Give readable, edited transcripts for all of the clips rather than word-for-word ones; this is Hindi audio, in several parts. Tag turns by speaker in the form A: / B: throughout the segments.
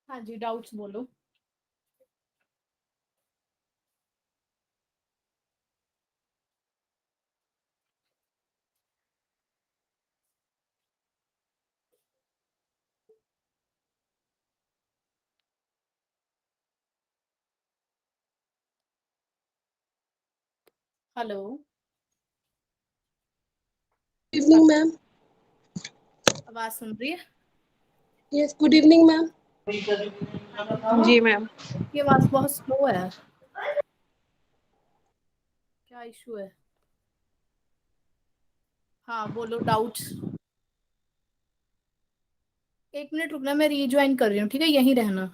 A: हाँ जी, डाउट्स बोलो। हेलो।
B: Good evening ma'am.
A: आवाज सुन रही है?
B: Yes, good evening ma'am.
C: जी मैम।
A: ये आवाज बहुत स्लो है, क्या इशू है? हाँ बोलो डाउट्स। 1 मिनट रुकना, मैं रीज्वाइन कर रही हूँ, ठीक है? यहीं रहना।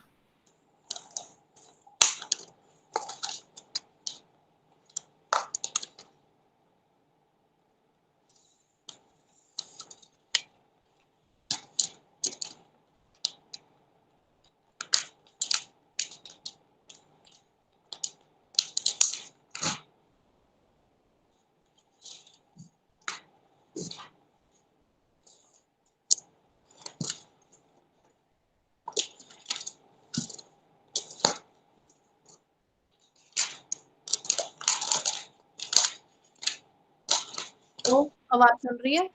A: तो आवाज सुन रही है?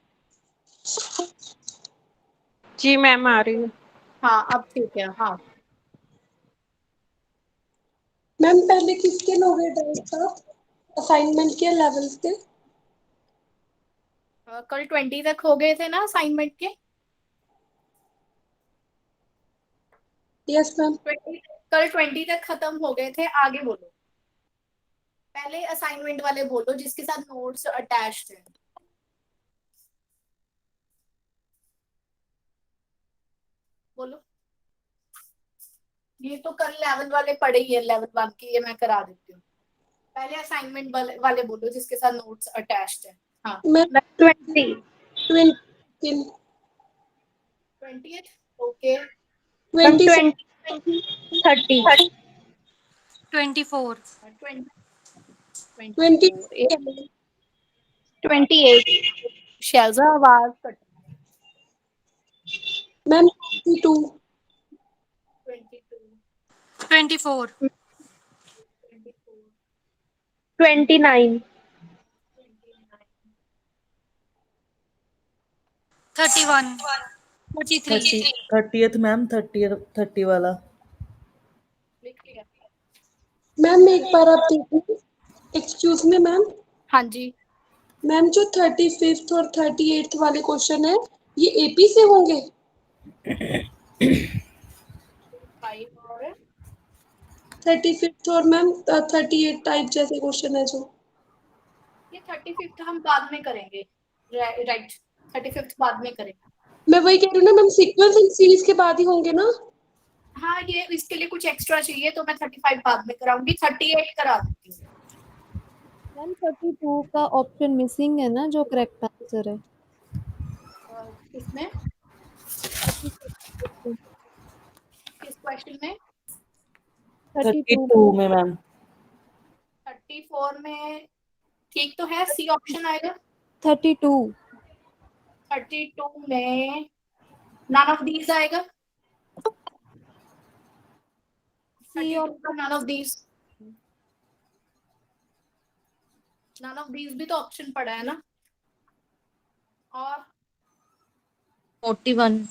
C: जी मैम आ रही है।
A: हाँ अब ठीक है। हाँ
B: मैम पहले किसके लोगे डाउट था असाइनमेंट के लेवल्स के?
A: कल 20 तक हो गए थे ना असाइनमेंट के?
B: Yes ma'am.
A: कल 20 तक खत्म हो गए थे, आगे बोलो। पहले असाइनमेंट वाले बोलो जिसके साथ नोट्स अटैच्ड है। बोलो। ये तो कल 11 वाले पढ़े ही है, 11 के ये मैं करा देती हूँ। पहले असाइनमेंट वाले बोलो जिसके साथ नोट्स अटैच्ड है। हाँ
B: ma'am
C: 20
A: 20th। Okay.
C: Ma'am
B: 20
C: 20 30 24
B: 20
A: 24
C: 28
A: Selja आवाज कट।
B: मैम 22
A: 22
C: 24
A: 24
C: 29 31 33
D: 30th मैम, 30 वाला।
A: लिख लिया?
B: मैम एक बार आप देखिए। Excuse me ma'am.
A: हाँ जी।
B: मैम जो 35th और 38th वाले क्वेश्चन है ये एपी से होंगे?
A: 5 और
B: 35th और मैम 38 टाइप जैसे क्वेश्चन है जो।
A: ये 35th हम बाद में करेंगे। राइट, 35th बाद में करेंगे।
B: मैं वही कह रही हूँ ना मैम, सीक्वेंस एंड सीरीज के बाद ही होंगे ना?
A: हाँ ये इसके लिए कुछ एक्स्ट्रा चाहिए तो मैं 35 बाद में कराऊंगी, 38 करा देती हूँ।
E: मैम 32 का ऑप्शन मिसिंग है ना, जो करेक्ट आंसर है।
A: किसमें? किस क्वेश्चन में?
D: 32 में मैम।
A: 34 में ठीक तो है, सी ऑप्शन आएगा।
E: 32
A: में नन ऑफ दीज आएगा।
E: सी
A: 32 का none of these. None of these भी तो ऑप्शन पड़ा है ना। और
C: 41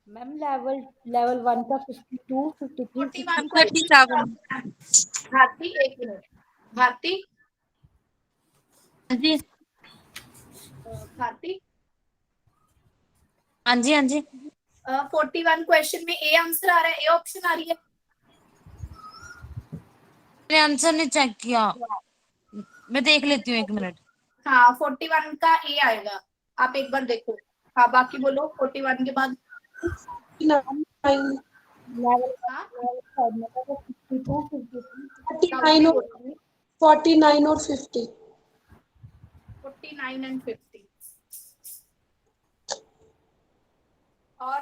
F: मैम लेवल 1 का 52 53
A: 41
C: 37
A: भारती, एक मिनट। भारती,
C: जी
A: भारती,
C: हाँ जी
A: 41 क्वेश्चन में ए आंसर आ रहा है, ए ऑप्शन आ रही है।
C: मैंने आंसर नहीं चेक किया, मैं देख लेती हूँ 1 मिनट।
A: हाँ 41 का ए आएगा, आप एक बार देखो। हाँ बाकी बोलो 41 के बाद।
B: 49
F: लेवल
A: हाँ
F: थर्ड में था 52 53
A: लाउडली
B: और
A: बोलो।
B: 49 और 50।
A: 49 एंड 50। और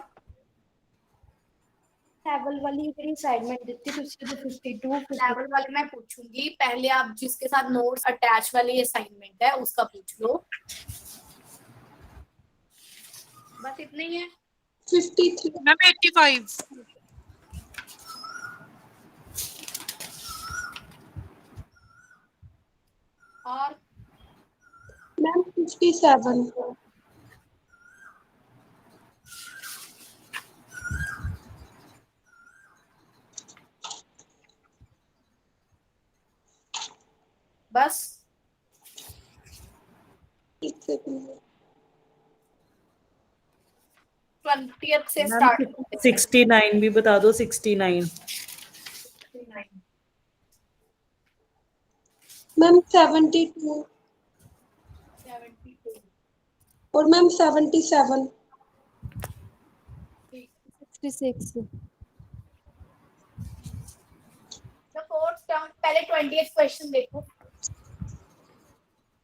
F: लेवल वाली ਜਿਹੜੀ ਅਸਾਈਨਮੈਂਟ ਦਿੱਤੀ ਤੁਸੀਂ ਉਹਦੇ 52
A: लेवल वाले मैं पूछूंगी, पहले आप जिसके साथ नोट्स अटैच वाली असाइनमेंट है उसका पूछ लो। बस इतना ही है।
B: 53
C: मैम 85।
A: और
B: मैम 57
A: बस 20th से
D: मैम
A: स्टार्ट।
D: 69 भी बता दो, 69।
B: मैम 72
A: 72।
B: और मैम 77
E: 66
A: The fourth term, पहले 20th क्वेश्चन देखो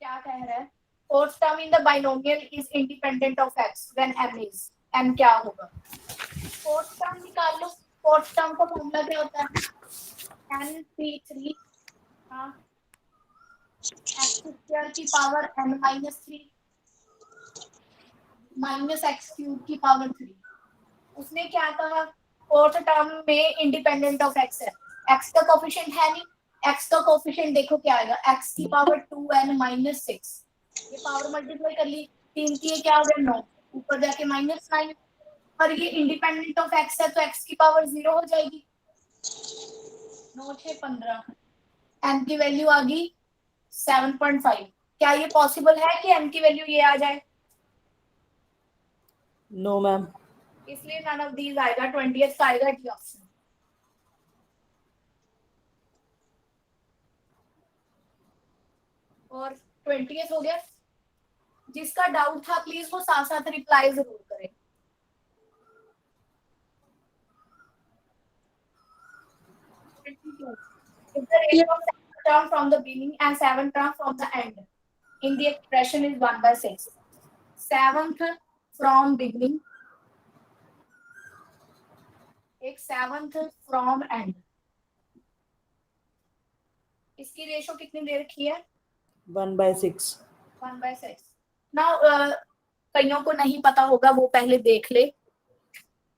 A: क्या कह रहा है। Fourth term in the binomial is independent of x when m is, m क्या होगा। Fourth term निकाल लो। Fourth term का फॉर्मूला क्या होता है, n3 हाँ x स्क्वायर की power n -3 minus x cube की पावर 3। उसने क्या कहा, फोर्थ टर्म में इंडिपेंडेंट ऑफ एक्स है, एक्स का कोफिशिएंट है नहीं, एक्स का कोफिशिएंट देखो क्या आएगा, एक्स की पावर 2n -6। ये पावर मल्टीप्लाई कर ली, 3 की क्या हो गया 9, ऊपर जाके -9, और ये इंडिपेंडेंट ऑफ एक्स है तो एक्स की पावर 0 हो जाएगी। 9 6 15, n की वैल्यू आ गई 7.5। क्या ये पॉसिबल है कि n की वैल्यू ये आ जाए?
D: No ma'am.
A: इसलिए नन ऑफ दीज आएगा, 20th का आएगा डी ऑप्शन। और 20th हो गया। जिसका डाउट था प्लीज वो साथ साथ रिप्लाई जरूर करें। If the ratio of 7 term from the beginning and 7 term from the end in the expression is 1/6, 7th from beginning, एक 7th from end, इसकी रेशो कितनी दे रखी है
D: 1/6।
A: 1/6। नाउ कईयों को नहीं पता होगा वो पहले देख ले।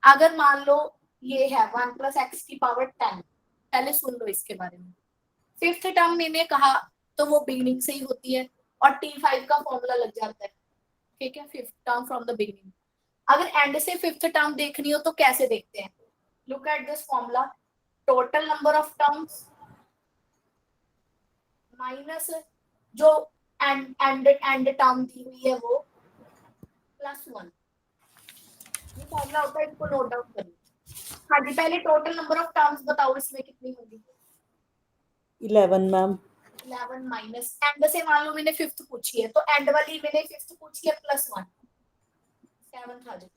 A: अगर मान लो ये है 1 + x की पावर 10, पहले सुन लो इसके बारे में। फिफ्थ टर्म मैंने कहा तो वो बिगिनिंग से ही होती है और T5 का फॉर्मूला लग जाता है, ठीक है, fifth term from the beginning. अगर एंड से फिफ्थ टर्म देखनी हो तो कैसे देखते हैं, look at this formula, total number of terms minus जो एंड टर्म दी हुई है वो +1। ये फॉर्मूला होता है, इसको नोट डाउन करिए। हाँ जी, पहले टोटल नंबर ऑफ टर्म्स बताओ इसमें कितनी होगी।
D: 11 मैम।
A: 11 माइनस एंड से मान लो मैंने फिफ्थ पूछी है तो एंड वाली मैंने फिफ्थ पूछी है +1, 7th आ जाएगी,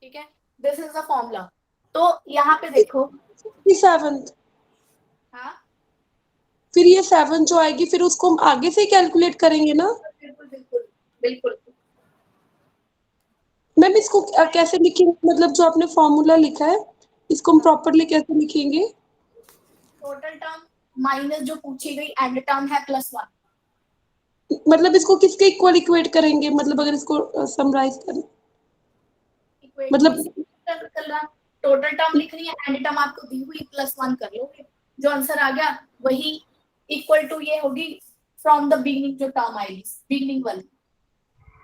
A: ठीक है। This is the formula. तो यहाँ पे देखो
B: 7th,
A: हाँ
B: फिर ये 7 जो आएगी फिर उसको हम आगे से कैलकुलेट करेंगे ना।
A: बिल्कुल बिल्कुल बिल्कुल।
B: मैम इसको कैसे लिखेंगे, मतलब जो आपने फॉर्मूला लिखा है इसको हम प्रॉपरली कैसे लिखेंगे।
A: टोटल टर्म माइनस जो पूछी गई एंड टर्म है +1।
B: मतलब इसको किसके इक्वल इक्वेट करेंगे, मतलब अगर इसको समराइज करें मतलब
A: टोटल टर्म लिखनी है, एंड टर्म आपको दी हुई +1 कर लोगे, जो आंसर आ गया वही इक्वल टू ये होगी फ्रॉम द बिगिनिंग जो टर्म आएगी बिगिनिंग वाली।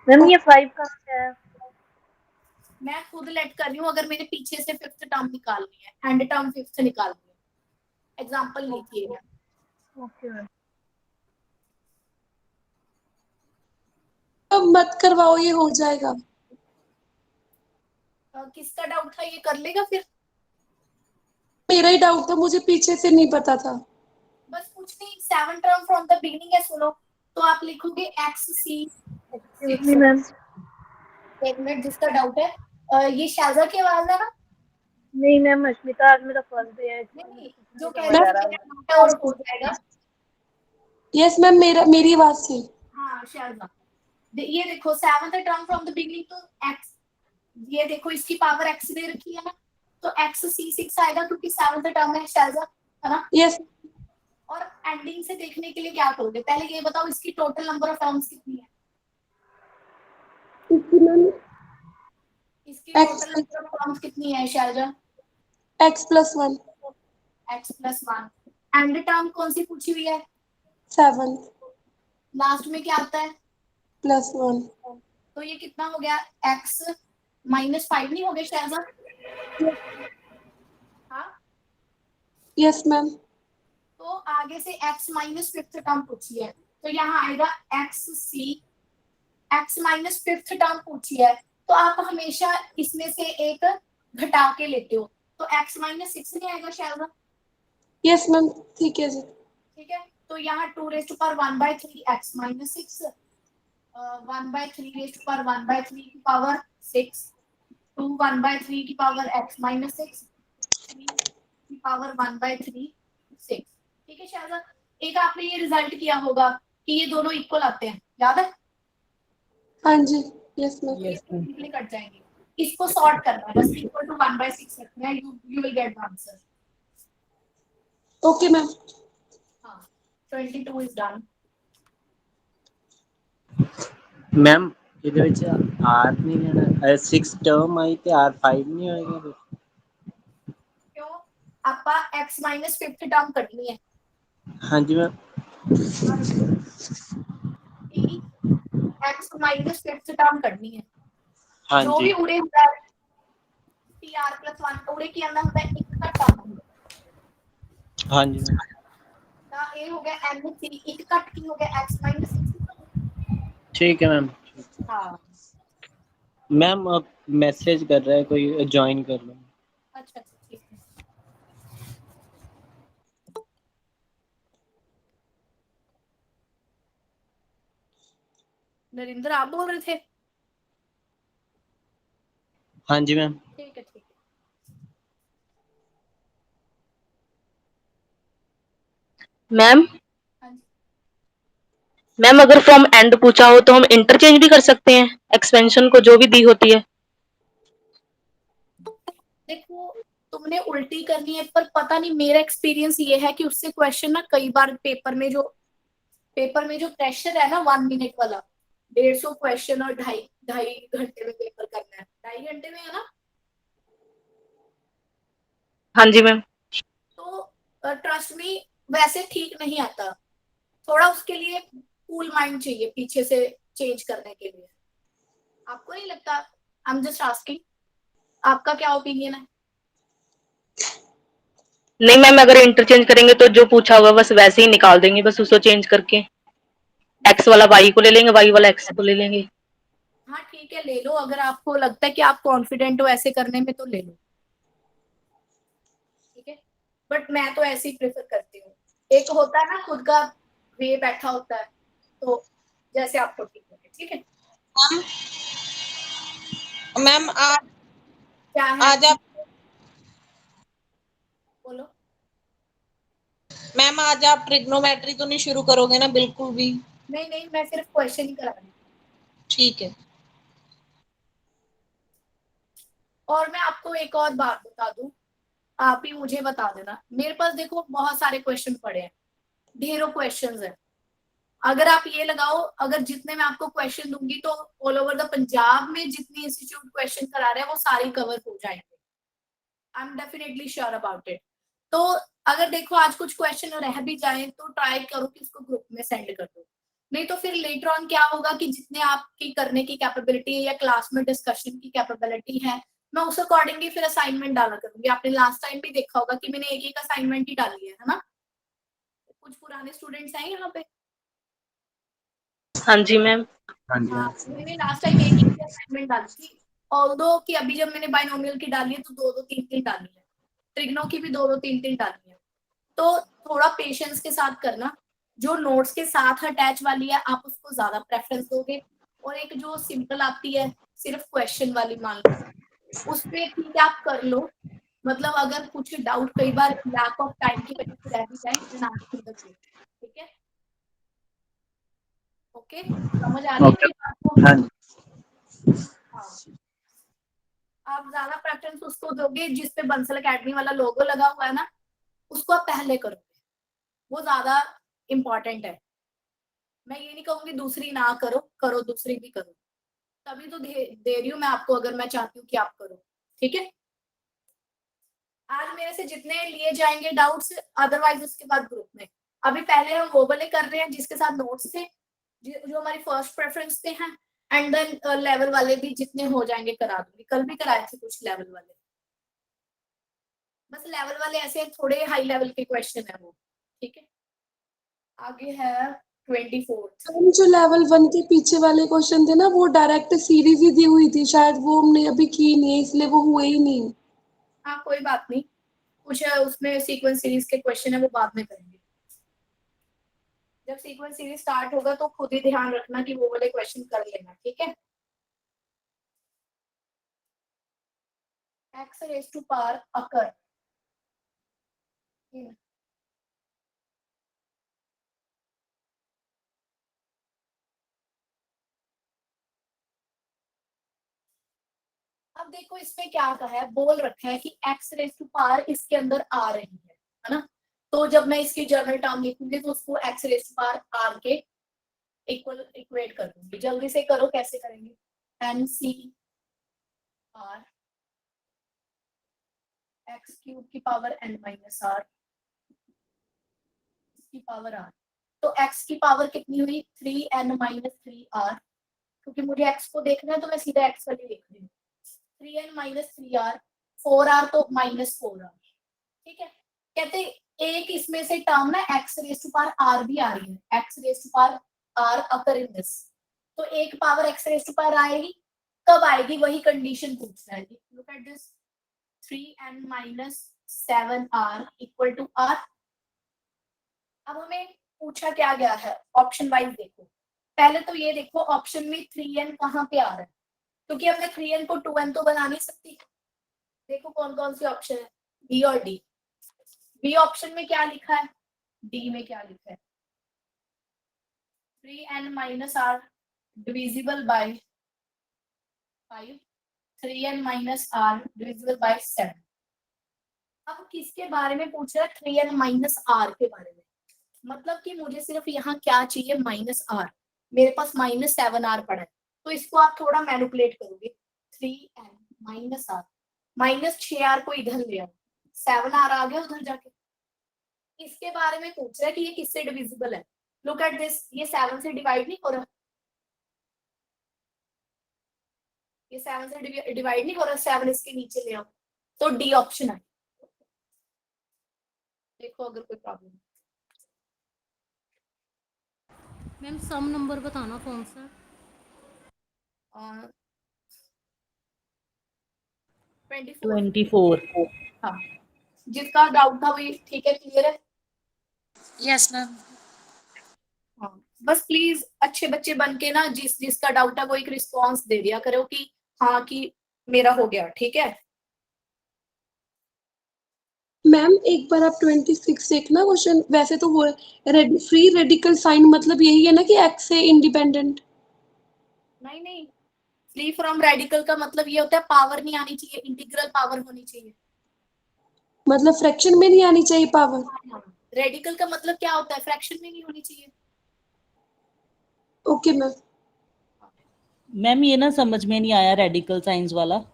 F: मैम ये 5 का क्या है?
A: मैं खुद लेट कर रही हूँ, अगर मैंने पीछे से फिफ्थ टर्म निकालनी है, एंड टर्म फिफ्थ निकालनी है, एग्जांपल लिखिएगा।
F: Okay ma'am.
B: अब मत करवाओ, ये हो जाएगा।
A: किसका डाउट था ये कर लेगा फिर।
B: मेरा ही डाउट था, मुझे पीछे से नहीं पता था।
A: बस कुछ नहीं, 7 टर्म फ्रॉम द बिगिनिंग है, सुनो तो आप लिखोगे XC।
F: Excuse me ma'am.
A: एक मिनट, जिसका डाउट है ये शाजा की आवाज है ना।
F: नहीं मैम, अश्मिता आज मेरा फर्स्ट डे है।
A: नहीं, जो कह रहा है और हो जाएगा।
B: यस मैम, मेरी आवाज से।
A: हाँ शाजा, ये देखो 7th term from the beginning तो x, ये देखो इसकी पावर x दे रखी है ना, तो एक्स C6 आएगा क्योंकि 7th टर्म है शैलजा, है ना।
B: यस
A: और एंडिंग से देखने के लिए क्या करोगे, पहले ये बताओ इसकी टोटल नंबर ऑफ टर्म्स कितनी है, इसकी
B: X
A: total number of terms कितनी है Selja,
B: X+1
A: x+1। And term कौन सी पूछी हुई है,
B: 7
A: लास्ट में क्या आता है,
B: +1
A: तो ये कितना हो गया, x -5 नहीं हो गया शैलजा, हाँ।
B: यस मैम
A: तो आगे से x -5th टर्म पूछी है, तो यहाँ आएगा x -5th टर्म पूछी है, तो आप हमेशा इसमें से एक घटा के लेते हो, तो x -6 नहीं आएगा शैलजा,
B: यस मैम ठीक है जी
A: ठीक है। तो यहाँ 2⁻1/3 x -6, 1/3 1/3 की पावर 6, 2 1/3 की पावर x -6, 3 की पावर 1/3 6, ठीक है शहजाद। एक आपने ये रिजल्ट किया होगा कि ये दोनों इक्वल आते हैं, याद है,
B: हाँ जी yes ma'am
D: Yes, ma'am.
A: Simply cut जाएंगे, इसको सॉर्ट करना है बस, इक्वल टू 1/6 रखना है, you will get the answer.
B: Okay ma'am
A: हाँ 22 इज डन।
G: मैम ਇਹਦੇ ਵਿੱਚ r ਨਹੀਂ ਲੈਣਾ 6 ਟਰਮ ਆਈ ਤੇ r5 ਨਹੀਂ ਹੋਏਗਾ ਫਿਰ?
A: क्यों, आपा x -5th टर्म कटनी है,
G: ਹਾਂਜੀ मैम
A: x -5th टर्म करनी है, जो
G: ਹਾਂਜੀ
A: भी उड़े होता है tr+1 उड़े की आंदा होता है एक का टर्म,
G: ਹਾਂਜੀ मैम
A: ਤਾਂ ਇਹ ਹੋ ਗਿਆ n3 ਇੱਕ ਘੱਟ ਕੀ ਹੋ ਗਿਆ x -6,
G: ठीक है मैम।
A: हाँ
G: मैम अब मैसेज कर रहा है कोई, ज्वाइन कर लो।
A: अच्छा ठीक है। नरेंद्र आप बोल रहे थे,
G: हाँ जी मैम।
A: ठीक है ठीक है।
H: मैम
A: हाँ जी
H: मैम अगर फ्रॉम एंड पूछा हो तो हम इंटरचेंज भी कर सकते हैं एक्सपेंशन को जो भी दी होती है।
A: देखो तुमने उल्टी करनी है, पर पता नहीं मेरा एक्सपीरियंस ये है कि उससे क्वेश्चन ना कई बार पेपर में जो प्रेशर है ना 1 मिनट वाला, 150 क्वेश्चन और ढाई ढाई घंटे में पेपर करना है, 2.5 घंटे में है ना,
H: हाँ जी मैम।
A: तो ट्रस्ट मी वैसे ठीक नहीं आता, थोड़ा उसके लिए कूल माइंड चाहिए पीछे से चेंज करने के लिए, आपको नहीं लगता, आई एम जस्ट आस्किंग, आपका क्या ओपिनियन है।
H: नहीं मैम अगर इंटरचेंज करेंगे तो जो पूछा हुआ बस वैसे ही निकाल देंगे, बस उसको चेंज करके एक्स वाला वाई को ले लेंगे, वाई वाला एक्स को ले लेंगे।
A: हाँ ठीक है ले लो, अगर आपको लगता है कि आप कॉन्फिडेंट हो ऐसे करने में तो ले लो, ठीक है, बट मैं तो ऐसे ही प्रेफर करती हूँ, एक होता है ना खुद का वे बैठा होता है, तो जैसे आपको ठीक लगे, ठीक है।
I: मैम आज
A: क्या है
I: आज आप
A: बोलो,
I: मैम आज आप ट्रिग्नोमेट्री तो नहीं शुरू करोगे ना बिल्कुल भी?
A: नहीं नहीं मैं सिर्फ क्वेश्चन ही करा रही हूँ,
I: ठीक है।
A: और मैं आपको एक और बात बता दूं, आप ही मुझे बता देना, मेरे पास देखो बहुत सारे क्वेश्चन पड़े हैं, ढेरों क्वेश्चंस हैं, अगर आप ये लगाओ, अगर जितने मैं आपको क्वेश्चन दूंगी तो ऑल ओवर द पंजाब में जितने इंस्टीट्यूट क्वेश्चन करा रहे हैं वो सारे कवर हो जाएंगे, I am definitely sure about it. तो अगर देखो आज कुछ क्वेश्चन रह भी जाए तो ट्राई करो कि उसको ग्रुप में सेंड कर दो, नहीं तो फिर लेटर ऑन क्या होगा कि जितने आपकी करने की कैपेबिलिटी है या क्लास में डिस्कशन की कैपेबिलिटी है, मैं उस अकॉर्डिंगली फिर असाइनमेंट डाला करूंगी। आपने लास्ट टाइम भी देखा होगा कि मैंने एक असाइनमेंट ही डाली है ना, कुछ पुराने स्टूडेंट्स हैं यहाँ पे।
H: हाँ जी मैम।
G: हाँ जी
A: हाँ
G: मैम।
A: मैंने लास्ट टाइम एक ही असाइनमेंट डाली थी, ऑल्दो कि अभी जब मैंने बाइनोमियल की डाली है तो 2-2 3-3 डाली है, ट्रिग्नो की भी 2-2 3-3 डाली है, तो थोड़ा पेशेंस के साथ करना, जो नोट्स के साथ अटैच वाली है आप उसको ज्यादा प्रेफरेंस दोगे, और एक जो सिंपल आती है सिर्फ क्वेश्चन वाली मान लो उस पे ठीक है आप कर लो, मतलब अगर कुछ डाउट कई बार लैक ऑफ टाइम की वजह से रह भी जाए then ask in the group, ठीक है, ओके समझ आ रही है
G: ओके
A: मेरी बात को।
G: हाँ जी।
A: हाँ आप ज्यादा प्रेफरेंस उसको दोगे जिस पे बंसल एकेडमी वाला लोगो लगा हुआ है ना, उसको आप पहले करोगे, वो ज्यादा इम्पोर्टेंट है। मैं ये नहीं कहूंगी दूसरी ना करो, करो दूसरी भी करो, तभी तो दे रही हूँ मैं आपको, अगर मैं चाहती हूँ कि आप करो। ठीक है, आज मेरे से जितने लिए जाएंगे डाउट्स, अदरवाइज उसके बाद ग्रुप में। अभी पहले हम वो वाले कर रहे हैं जिसके साथ नोट्स थे, जो हमारी फर्स्ट प्रेफरेंस पे हैं, एंड देन लेवल वाले भी जितने हो जाएंगे करा दूंगी। कल भी कराए थे कुछ लेवल वाले, बस लेवल वाले ऐसे थोड़े हाई लेवल के क्वेश्चन है वो। ठीक है, आगे है 24।
B: मैम जो लेवल 1 के पीछे वाले क्वेश्चन थे ना, वो डायरेक्ट सीरीज ही दी हुई थी, शायद वो हमने अभी की नहीं है, इसलिए वो हुए ही नहीं।
A: हाँ कोई बात नहीं, कुछ उसमें सीक्वेंस सीरीज के क्वेश्चन है, वो बाद में करेंगे। जब सीक्वेंस सीरीज स्टार्ट होगा तो खुद ही ध्यान रखना कि वो वाले क्वेश्चन कर लेना। ठीक है, x raised to power occur। अब देखो इसमें क्या कहा है, बोल रखा है कि x raised to power इसके अंदर आ रही है ना, तो जब मैं इसकी जनरल टर्म लिखूंगी तो उसको x raised to power r के इक्वेट कर दूंगी। जल्दी से करो, कैसे करेंगे, n c r x cube की पावर n माइनस r की पावर r, तो x की पावर कितनी हुई 3n माइनस 3r, क्योंकि मुझे x को देखना है तो मैं सीधा x वाली लिख रही हूँ, 3n माइनस 3r, 4r तो माइनस 4r। ठीक है, कहते एक इसमें से टर्म ना x raise to power r भी आ रही है, x raise to power r occur in this, तो एक power x raise to power आएगी, कब आएगी वही कंडीशन पूछ रहा है। Look at this, 3n minus 7r equal to r। अब हमें पूछा क्या गया है, ऑप्शन वाइज देखो। पहले तो ये देखो ऑप्शन में 3n कहाँ पे आ रहा है, क्योंकि हमने 3n को 2n तो बना नहीं सकती। देखो कौन कौन सी ऑप्शन है, बी और डी। बी ऑप्शन में क्या लिखा है, डी में क्या लिखा है, 3n minus r divisible by 5, 3n minus r divisible by 7। अब किसके बारे में पूछ रहा है, 3n माइनस r के बारे में, मतलब कि मुझे सिर्फ यहाँ क्या चाहिए, माइनस r। मेरे पास माइनस 7r पड़ा है, तो इसको आप थोड़ा मैनिपुलेट करोगे, 3n minus r, minus 6r को इधर ले आओ, 7r आ गया उधर जाके। इसके बारे में पूछ रहा है कि ये किससे डिविजिबल है। लुक एट दिस, ये 7 से डिवाइड नहीं हो रहा, ये 7 से डिवाइड नहीं हो रहा, 7 इसके नीचे ले आओ, तो डी ऑप्शन है। देखो अगर कोई प्रॉब्लम।
J: मैम सम नंबर बताना कौन सा,
D: 24।
A: हाँ, जिसका डाउट था वही ठीक है, क्लियर है।
C: Yes ma'am.
A: हाँ, बस प्लीज अच्छे बच्चे बन के ना, जिसका डाउट है वो एक रिस्पॉन्स दे दिया करो कि हाँ कि मेरा हो गया। ठीक है
B: मैम एक बार आप 26 देखना क्वेश्चन, वैसे तो वो फ्री रेडिकल साइन मतलब यही है ना कि एक्स से इंडिपेंडेंट।
A: नहीं नहीं, फ्री फ्रॉम रेडिकल का मतलब ये होता है पावर नहीं आनी चाहिए, इंटीग्रल पावर होनी चाहिए।
B: मतलब फ्रैक्शन में नहीं आनी चाहिए पावर।
A: रेडिकल का मतलब क्या होता है, फ्रैक्शन में नहीं होनी चाहिए।
B: Okay ma'am.
D: मैम ये ना समझ में नहीं आया रेडिकल साइंस वाला।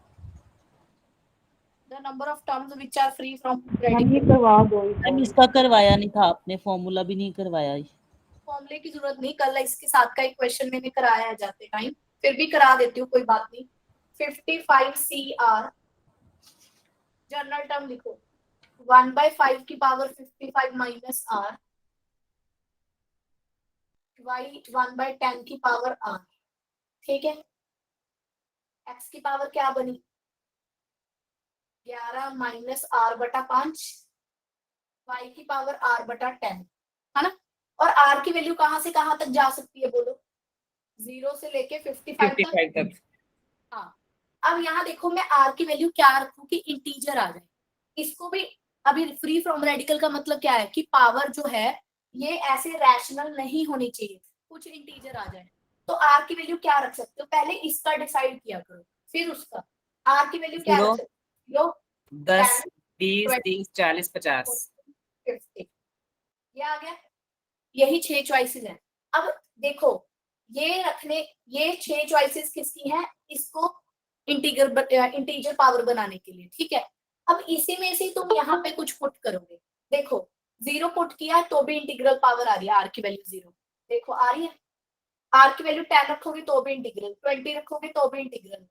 A: The number of terms which are free from
D: ये
A: radical।
D: करवा दो, मैम इसका करवाया नहीं था आपने, फॉर्मूला भी नहीं करवाया।
A: फॉर्मूले की जरूरत नहीं, कल इसके साथ का एक क्वेश्चन मैंने कराया है जाते टाइम, फिर भी करा देती हूँ, कोई बात नहीं। 55CR जनरल टर्म लिखो, 1/5 की पावर 55 माइनस r, y 1/10 की पावर r। ठीक है, x की पावर क्या बनी, 11 माइनस r बटा 5, y की पावर r बटा 10, है ना। और r की वैल्यू कहां से कहां तक जा सकती है बोलो, 0 से लेके 55 तक। हाँ, अब यहाँ देखो मैं r की वैल्यू क्या रखूं कि इंटीजर आ जाए। इसको भी अभी फ्री फ्रॉम रेडिकल का मतलब क्या है कि पावर जो है ये ऐसे रैशनल नहीं होनी चाहिए, कुछ इंटीजर आ जाए। तो r की वैल्यू क्या रख सकते हो, पहले इसका डिसाइड किया करो फिर उसका। आर की वैल्यू क्या
G: जीरो,
A: रख लो
G: 10,
A: 10,
G: 20,
A: 20,
G: 30, 40, 50।
A: 50, ये आ गया। यही 6 चॉइसेस हैं। अब देखो ये रखने, ये 6 चॉइसेस किसकी हैं? इसको इंटीजर पावर बनाने के लिए, ठीक है। अब इसी में से तुम यहाँ पे कुछ पुट करोगे। देखो 0 पुट किया है तो भी इंटीग्रल पावर आ रही है, आर की वैल्यू 0, देखो आ रही है। आर की वैल्यू 10 रखोगे तो भी इंटीग्रल, 20 रखोगे तो भी इंटीग्रल,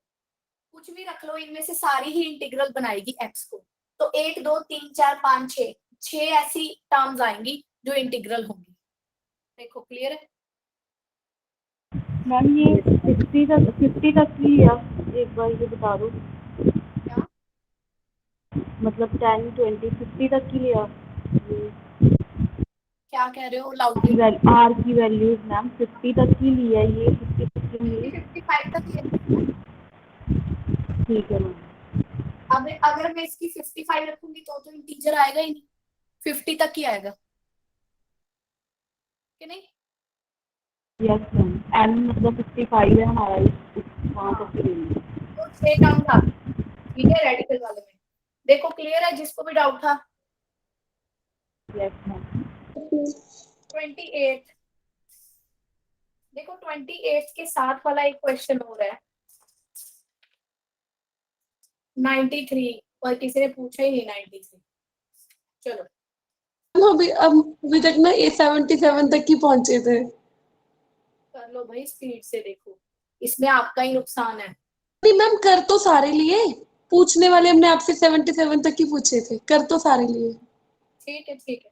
A: कुछ भी रख लो, इनमें से सारी ही इंटीग्रल बनाएगी एक्स को। तो 1 2 3 4 5 6, 6 ऐसी टर्म्स आएंगी जो इंटीग्रल होंगी। देखो क्लियर है?
F: मैम ये 50 तक की या एक बार ये बता दो,
A: क्या
F: मतलब 10 20 50 तक की लिया।
A: क्या कह रहे हो लाउडली?
F: आर की वैल्यूज मैम 50 तक की ली है, ये 50 तक की ली
A: 55 तक ले सकते हैं।
F: ठीक है मैम।
A: अब अगर मैं इसकी 55 रखूंगी तो इंटीजर आएगा ही नहीं, 50 तक ही आएगा कि नहीं?
F: यस मैम, एन मतलब 55 है हमारा, वहाँ तक की लेंगे।
A: तो 6 टर्म्स आती हैं, ठीक है, रेडिकल वाले में। देखो क्लियर है जिसको भी डाउट था?
F: Yes ma'am.
A: 28, देखो 28 के साथ वाला एक क्वेश्चन हो रहा है 93, और किसी ने पूछा ही नहीं 93। चलो
B: अभी तक ना ये 77 तक ही पहुंचे थे।
A: कर लो भाई स्पीड से, देखो इसमें आपका ही नुकसान है।
B: नहीं मैम, कर तो सारे लिए, पूछने वाले हमने आपसे 77 तक ही पूछे थे, कर तो सारे लिए।
A: ठीक है ठीक है।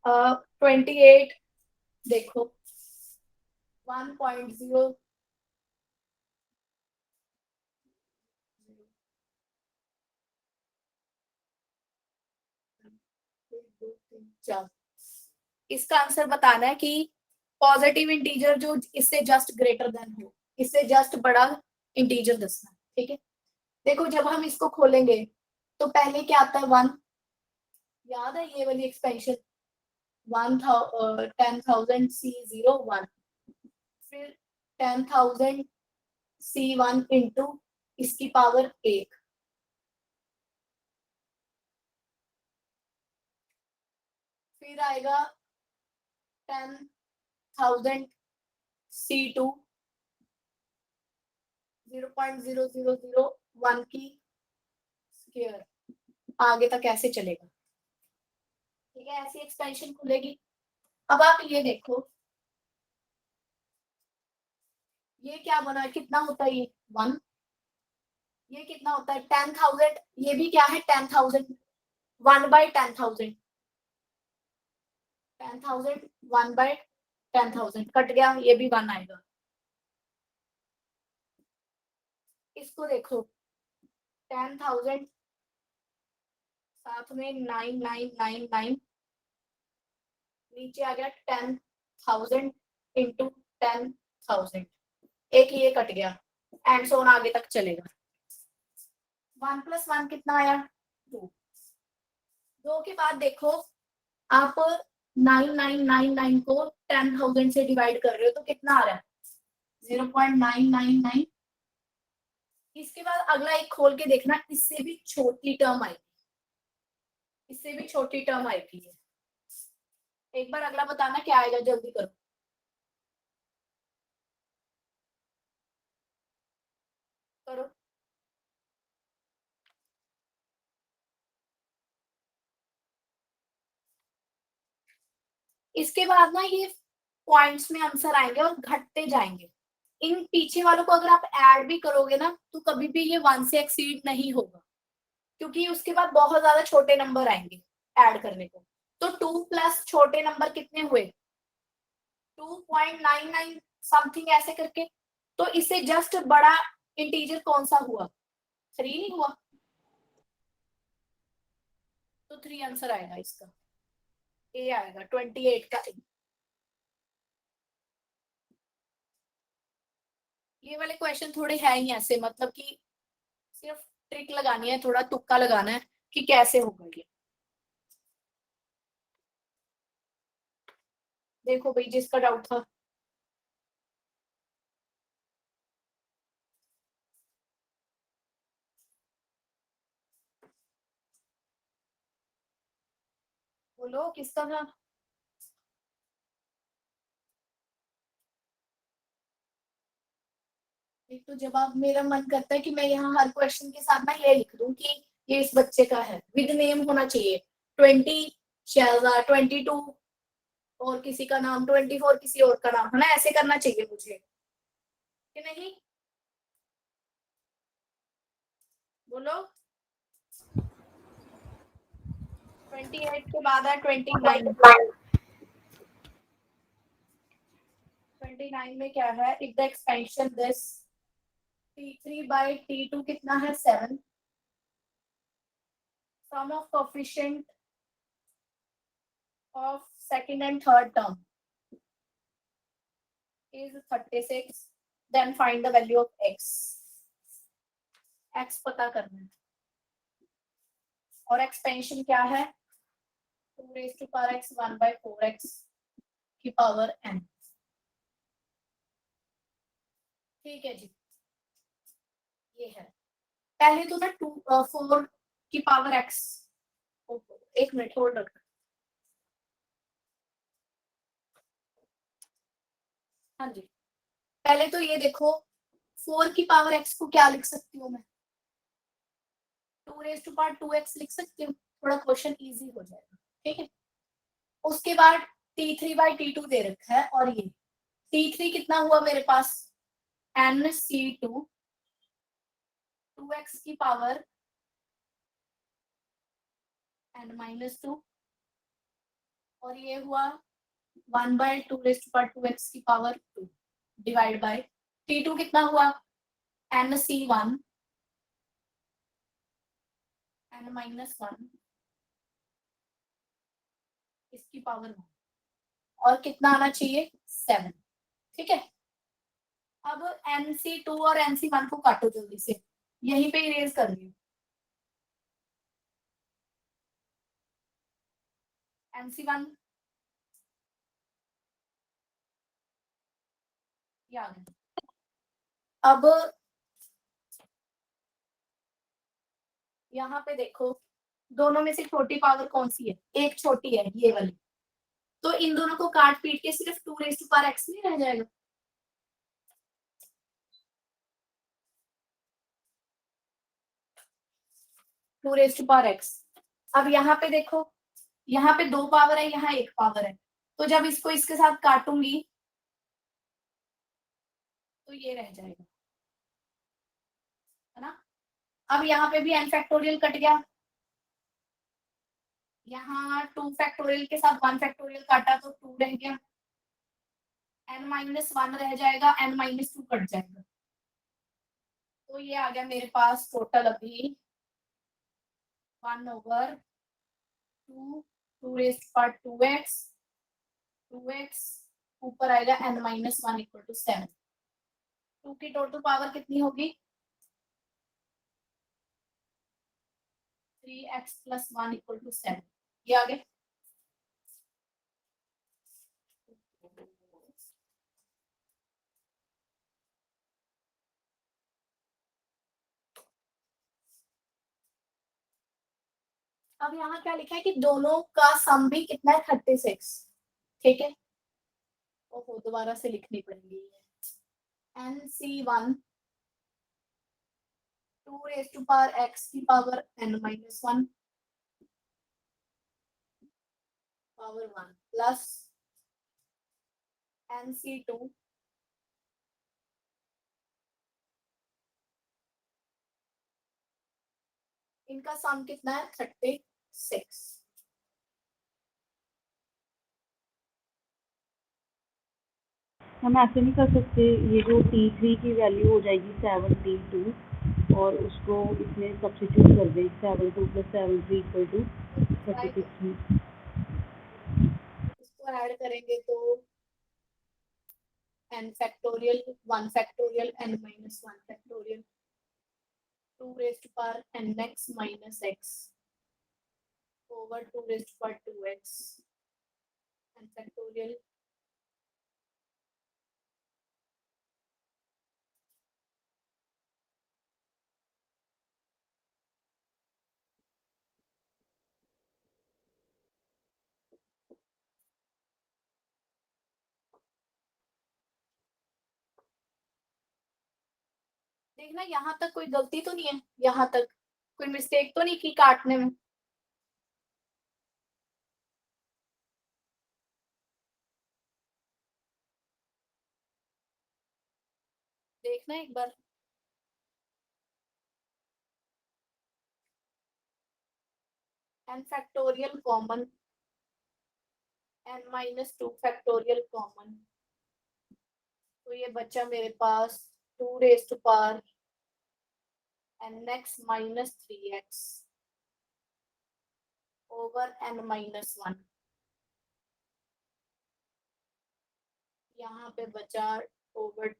A: 28 देखो 1.0, इसका आंसर बताना है कि पॉजिटिव इंटीजर जो इससे जस्ट ग्रेटर देन हो, इससे जस्ट बड़ा इंटीजर दसना, ठीक है। देखो जब हम इसको खोलेंगे तो पहले क्या आता है 1, याद है ये वाली एक्सपेंशन 10,000 C01, फिर 10,000 C1 इंटू इसकी पावर 1, फिर आएगा 10,000 C2 0.0001 की स्क्वायर, आगे तक ऐसे चलेगा, ठीक है, ऐसी एक्सपेंशन खुलेगी। अब आप ये देखो ये क्या बना है, कितना होता है ये 1, ये कितना होता है 10,000, ये भी क्या है 10,000, 1/10,000, 10,000 1/10,000 कट गया, ये भी 1 आएगा। इसको देखो 10,000 साथ में 9999, नीचे आ गया 10,000 इंटू 10,000, एक ये कट गया, एंड सो ऑन आगे तक चलेगा। 1 + 1 कितना आया 2, 2 के बाद देखो आप 9999 को 10,000 से डिवाइड कर रहे हो तो कितना आ रहा है 0.999। इसके बाद अगला एक खोल के देखना, इससे भी छोटी टर्म आएगी, इससे भी छोटी टर्म आएगी। एक बार अगला बताना क्या आएगा, जल्दी करो। करो इसके बाद ना ये पॉइंट्स में आंसर आएंगे और घटते जाएंगे। इन पीछे वालों को अगर आप ऐड भी करोगे ना तो कभी भी ये 1 से एक्सीड नहीं होगा, क्योंकि उसके बाद बहुत ज्यादा छोटे नंबर आएंगे ऐड करने को। तो 2 प्लस छोटे नंबर कितने हुए 2.99 समथिंग ऐसे करके, तो इससे जस्ट बड़ा इंटीजर कौन सा हुआ 3 नहीं हुआ, तो 3 आंसर आएगा इसका, ए आएगा 28 का ए। ये वाले क्वेश्चन थोड़े है ही ऐसे, मतलब कि सिर्फ ट्रिक लगानी है, थोड़ा तुक्का लगाना है कि कैसे होगा ये। देखो भाई जिसका डाउट था। बोलो किसका था? एक तो जवाब मेरा मन करता है कि मैं यहाँ हर क्वेश्चन के साथ ना ये लिख दूं कि ये इस बच्चे का है, विद नेम होना चाहिए। 20 शहजाद, 22 और किसी का नाम, 24 किसी और का नाम, है ना? ऐसे करना चाहिए मुझे, कि नहीं? बोलो। 28 के बाद है 29। 29 में क्या है? If the expansion this T3 by T2 कितना है? 7। Sum of coefficient of second and third term is 36. Then find the value of x. x पता करना है। और एक्सपेंशन क्या है? 2 raised to power x 1 by 4x की पावर n। ठीक है जी, ये है। पहले तो ना 4 की पावर x, एक मिनट होल्ड रखना। हाँ जी, पहले तो ये देखो 4 की पावर x को क्या लिख सकती हूँ मैं? 2 raised to power 2x लिख सकती हूँ, थोड़ा क्वेश्चन इजी हो जाएगा। ठीक है, उसके बाद T3 by T2 दे रखा है, और ये T3 कितना हुआ मेरे पास? NC2 2x की पावर n-2, और ये हुआ 1 by 2 raised to power 2x की पावर 2 डिवाइड बाय T2 कितना हुआ? NC1 n-1 इसकी पावर 1, और कितना आना चाहिए? 7। ठीक है, अब NC2 और NC1 को काटो जल्दी से, यहीं पे इरेज कर रही हूँ। NC1 ये आ गया। अब यहाँ पे देखो, दोनों में से छोटी पावर कौन सी है? एक छोटी है, ये वाली। तो इन दोनों को काट पीट के सिर्फ 2 raised to power x नहीं रह जाएगा? Two raise to power x। अब यहाँ पे देखो, यहाँ पे 2 पावर है, यहाँ 1 पावर है, तो जब इसको इसके साथ काटूंगी तो ये रह जाएगा, है ना? अब यहाँ पे भी n फैक्टोरियल कट गया, यहाँ 2 फैक्टोरियल के साथ 1 फैक्टोरियल काटा तो 2 रह गया, n-1 रह जाएगा, n-2 कट जाएगा, तो ये आ गया मेरे पास टोटल अभी 1/2 2 raised to power 2x ऊपर आएगा n-1 इक्वल टू 7। 2 की टोटल पावर कितनी होगी? 3x plus 1 equal to 7। ये आ गया। अब यहाँ क्या लिखा है कि दोनों का सम भी कितना है? 36। ठीक है, ओहो दोबारा से लिखनी पड़ेगी। NC1 2 raised to power x की power n-1 power 1 plus NC2 इनका सम कितना है? 36।
F: हम ऐसे नहीं कर सकते, ये जो T3 की वैल्यू हो जाएगी 7T2 और उसको इसमें सब्स्टिट्यूट कर दें, 7 2 + 7 3 इक्वल टू 36।
A: इसको ऐड करेंगे तो n factorial 1 factorial n-1 factorial 2 raised to power nx minus x over 2 raised to power 2x n factorial देखना यहाँ तक कोई गलती तो नहीं है, यहाँ तक कोई मिस्टेक तो नहीं की काटने में। देखना एक बार। n factorial common, n-2 factorial common, तो ये बचा मेरे पास 2 raise to power nx minus 3x over n-1। यहाँ पे बचा over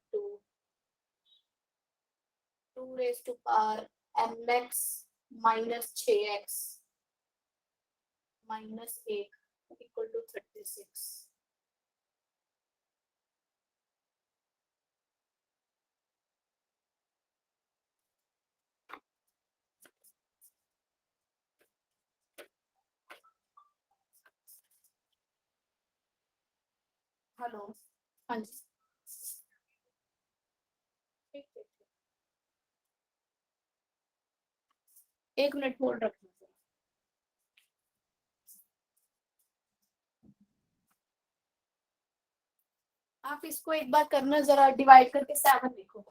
A: 2 raise to power nx minus 6x minus 1 equal to 36। Hello, हाँ जी, ठीक ठीक ठीक, 1 मिनट होल्ड रखना। आप इसको एक बार करना, जरा डिवाइड करके 7 लिखो।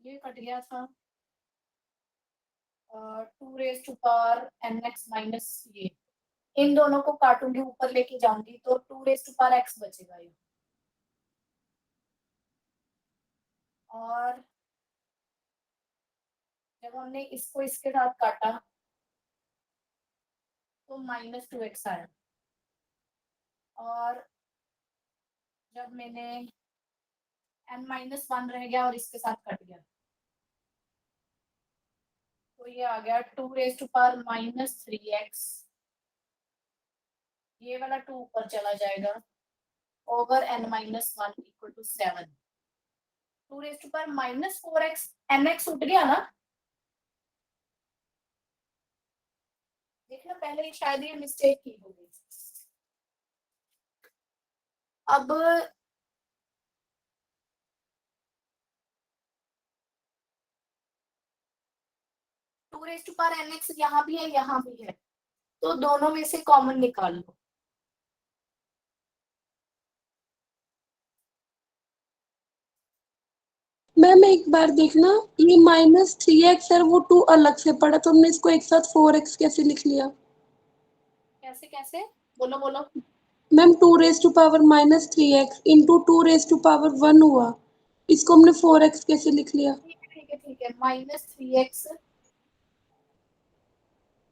A: ये कट गया था 2 raise to power nx minus, ये इन दोनों को काटूंगी, ऊपर लेके जाऊंगी तो 2 रेज़ टू पावर x बचेगा ये। और जब हमने इसको इसके साथ काटा तो माइनस 2x आया, और जब मैंने n-1 रह गया और इसके साथ कट गया तो ये आ गया 2 raise to power minus 3x, ये वाला 2 ऊपर चला जाएगा over n-1 equal to 7। 2 raise to power minus 4x, nx उठ गया ना, देखना पहले शायद ये मिस्टेक की होगी। अब two raise to power nx यहाँ भी है, यहाँ भी है, तो दोनों में से कॉमन निकाल लो।
B: मैम एक बार देखना, ये -3x है, वो 2 अलग से पड़ा, तो हमने इसको एक साथ 4x कैसे लिख लिया?
A: कैसे कैसे, बोलो बोलो।
B: Ma'am 2 raise to power -3x into 2 raise to power 1 हुआ, इसको हमने 4x कैसे लिख लिया?
A: ठीक है ठीक है, -3x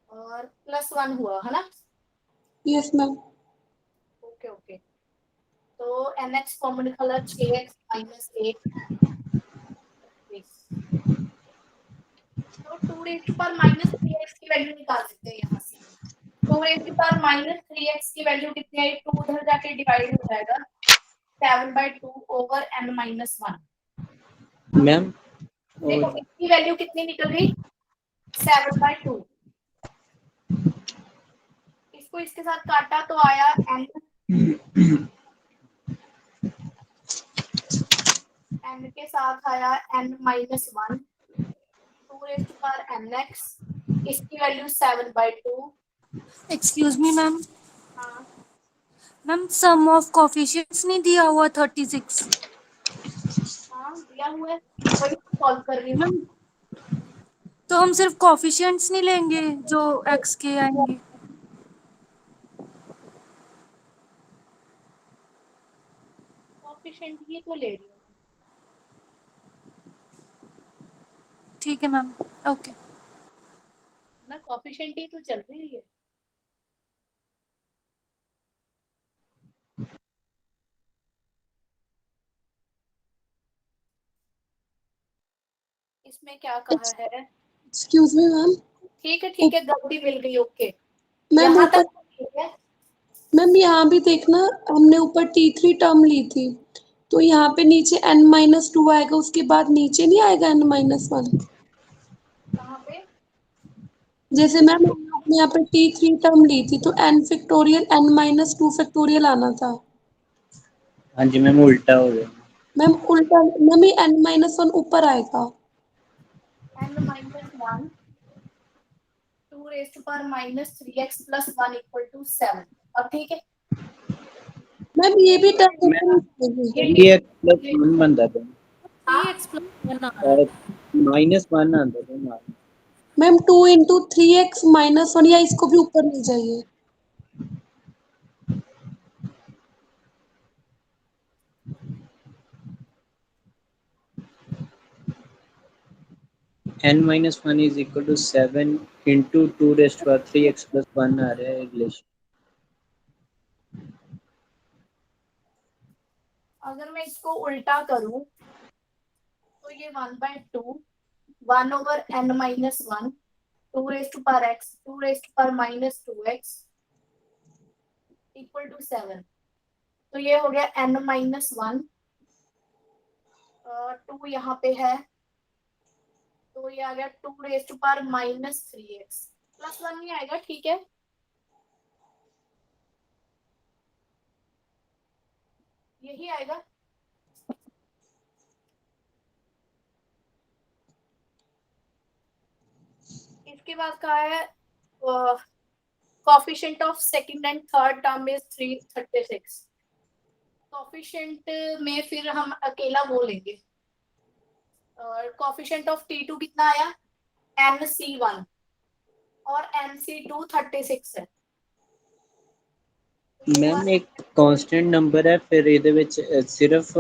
A: और +1 हुआ है ना?
B: Yes ma'am.
A: ओके ओके, तो nx कॉमन निकाला 6x माइनस 1, तो 2 रेज़ टू पावर -3x की वैल्यू निकाल सकते हैं यहाँ से। 2 रेज़ टू पावर -3x की वैल्यू कितनी आई, 2 उधर जाके डिवाइड हो जाएगा 7/2 ओवर n-1।
G: मैम
A: देखो इसकी वैल्यू कितनी निकल गई, 7/2। इसको इसके साथ काटा तो आया n के साथ आया n-1, 2 raise to power nx, इसकी वैल्यू 7/2
C: एक्सक्यूज मी मैम,
A: हाँ
C: मैम सम ऑफ कोफिशिएंट्स नहीं दिया हुआ 36।
A: हाँ दिया हुआ है, वही सॉल्व कर रही हूँ।
C: मैम तो हम सिर्फ कोफिशिएंट्स नहीं लेंगे जो एक्स के आएंगे?
A: कोएफिशिएंट ही तो ले रही हूँ।
C: ठीक है मैम, ओके।
A: ना कोएफिशिएंट ही तो चल रही है। इसमें क्या कहा है?
B: Excuse me ma'am.
A: ठीक है, गलती मिल गई, ओके।
B: मैम
A: यहाँ
B: ऊपर,
A: तक ठीक है।
B: मैम यहाँ भी देखना, हमने ऊपर T3 टर्म ली थी, तो यहाँ पे नीचे n-2 आएगा, उसके बाद नीचे नहीं आएगा n-1।
A: कहाँ पे?
B: जैसे मैम आपने यहाँ पे T3 टर्म ली थी तो n फैक्टोरियल n-2 फैक्टोरियल आना था।
G: हाँ जी मैम, उल्टा हो गया।
B: मैम उल्टा, मैम ये n-1 ऊपर आएगा।
A: n-1 2 raised to power -3x plus 1 equal to 7। अब ठीक है।
B: मैम ये भी टर्म
G: मैम
B: ऊपर
A: ये
G: 3x प्लस 1 बनता था
J: थ्री
A: हाँ
J: एक्स प्लस वन आ रहा
G: और
J: है।
G: -1 आता था।
B: मैम 2 इंटू 3x-1 या इसको भी ऊपर ले जाइए।
G: n-1 is equal to 7 into 2 raised to power 3x plus 1 आ रहा है इंग्लिश।
A: अगर मैं इसको उल्टा करूं तो ये 1/2 1/n-1 2 raised to power x 2 raised to power -2x equal to 7। तो ये हो गया n-1, 2 यहाँ पे है, तो ये आ गया 2 raised to power -3x plus 1 नहीं आएगा, ठीक है। यही आएगा। इसके बाद कहा है coefficient of second and third term is 336। Coefficient में फिर हम अकेला वो लेंगे। और कोएफिशिएंट ऑफ T2 कितना आया? nc1 और nc2 36 है।
G: मैम एक कांस्टेंट नंबर है, फिर ਇਹਦੇ ਵਿੱਚ सिर्फ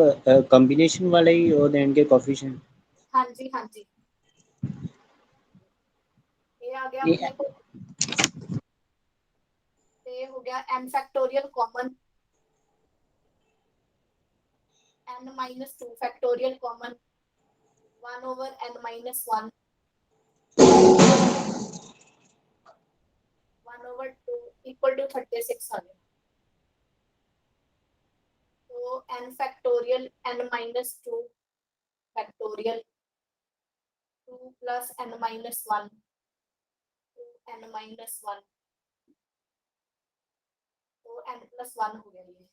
G: कॉम्बिनेशन वाला ही वो देंगे कोएफिशिएंट।
A: हाँ जी हाँ जी, ये आ गया
G: ये
A: अपने को। ये हो गया n factorial common, n-2 factorial common 1/n-1 1/2 equal to 36 आ गया। तो n factorial n-2 factorial 2 plus n-1 n-1 तो n+1 हो गया ये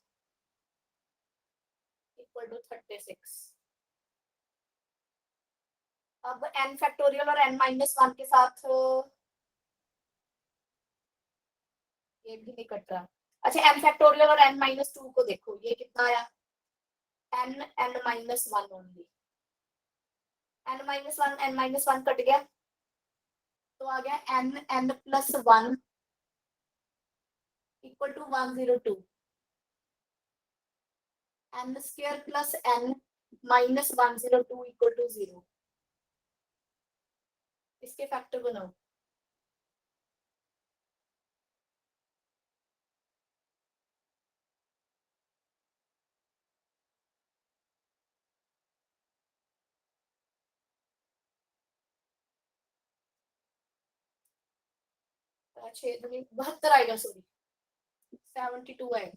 A: इक्वल टू 36। अब n फैक्टोरियल और n-1 के साथ ये भी नहीं कट रहा। अच्छा n फैक्टोरियल और n-2 को देखो, ये कितना आया? n-1 only, n-1 n-1 cut गया तो आ गया n+1 equal to 102 n square plus n -102 equal to 0। इसके फैक्टर बनाओ। छः 72 आएगा, सॉरी 72 आएगा।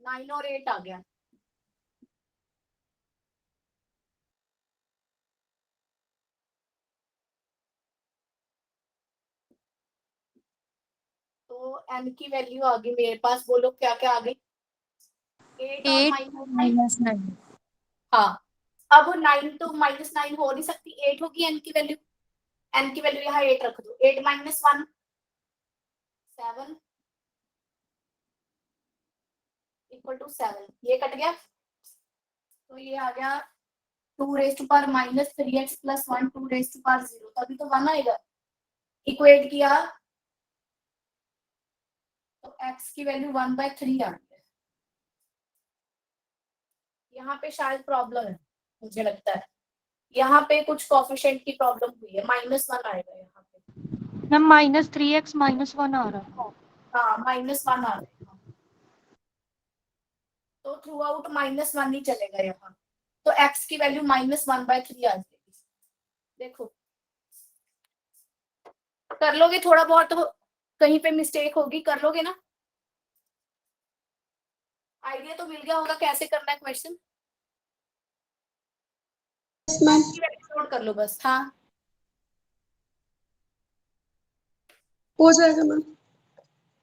A: नाइन और 8 आ गया। तो तो n की वैल्यू आ गई मेरे पास, बोलो क्या क्या आ गई? 8 और
C: 8
A: -9।
C: -9।
A: हाँ, अब 9 तो -9 हो नहीं सकती, 8 होगी n की वैल्यू। n की वैल्यू यहाँ 8 रख दो। 8 - 1 7 इक्वल टू 7, ये कट गया तो ये आ गया 2 raise to power -3x + 1 2 raise to power 0, तभी तो 1 आएगा। इक्वेट किया तो x की वैल्यू 1/3 आ गई है। यहाँ पे शायद प्रॉब्लम है, मुझे लगता है यहाँ पे कुछ कोफिशिएंट की प्रॉब्लम हुई है, -1 आएगा यहाँ पे।
K: मैम -3x -1 आ रहा है।
A: हाँ, -1 आ रहा है, तो थ्रू आउट -1 ही चलेगा यहाँ, तो x की वैल्यू -1/3 आ जाएगी। देखो कर लोगे, थोड़ा बहुत तो कहीं पे मिस्टेक होगी, कर लोगे ना? आइडिया तो मिल गया होगा कैसे करना है क्वेश्चन।
B: मैम
A: की वैल्यू नोट कर लो बस। हाँ,
B: हो जाएगा मैम।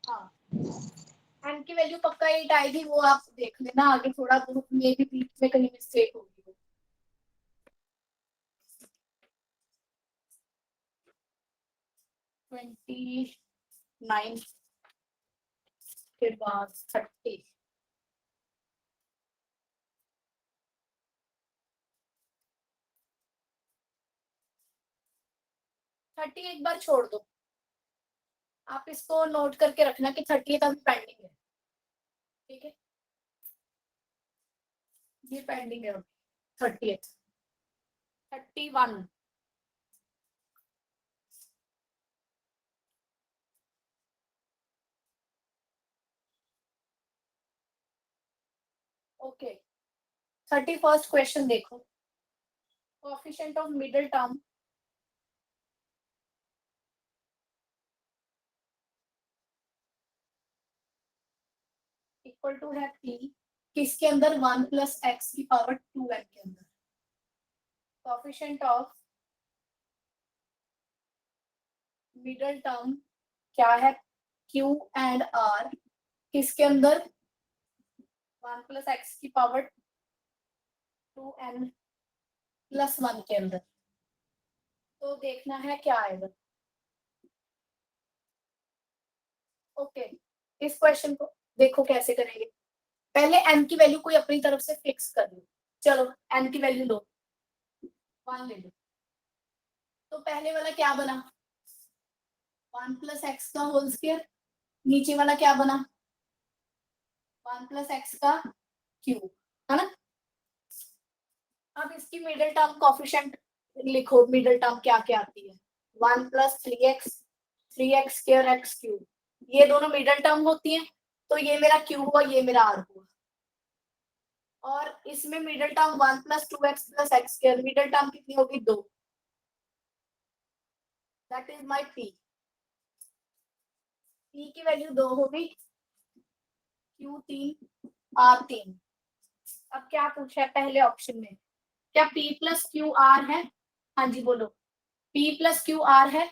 A: हाँ, n की वैल्यू पक्का 8 आएगी, वो आप देख लेना आगे, थोड़ा ग्रुप में भी बीच में कहीं मिस्टेक होगी। 29 के बाद 30, एक बार छोड़ दो, आप इसको नोट करके रखना कि 30 अभी पेंडिंग है, ठीक है? ये पेंडिंग है 30th 31 ओके। 31st क्वेश्चन देखो, coefficient of middle term equal to है p, किसके अंदर? 1 + x की पावर 2n के अंदर। कोएफिशिएंट ऑफ मिडिल टर्म क्या है? q एंड r, किसके अंदर? 1 + x की पावर 2n + 1 के अंदर। तो देखना है क्या आएगा। ओके, इस क्वेश्चन को देखो कैसे करेंगे। पहले n की वैल्यू कोई अपनी तरफ से फिक्स कर लो। चलो n की वैल्यू लो, 1 ले लो। तो पहले वाला क्या बना? 1 + x का होल स्क्वायर। नीचे वाला क्या बना? 1 + x का क्यूब, है ना? अब इसकी मिडिल टर्म कोएफिशिएंट लिखो, मिडिल टर्म क्या क्या आती है? 1 + 3x² x³, ये दोनों मिडिल टर्म होती हैं, तो ये मेरा क्यूब हुआ, ये मेरा r हुआ। और इसमें middle term 1 + 2x + x², middle term कितनी होगी? 2। That is my p। p की वैल्यू 2 होगी, q 3 r 3। अब क्या पूछा है पहले ऑप्शन में? क्या p + q r है? हाँ जी बोलो, p + q r है?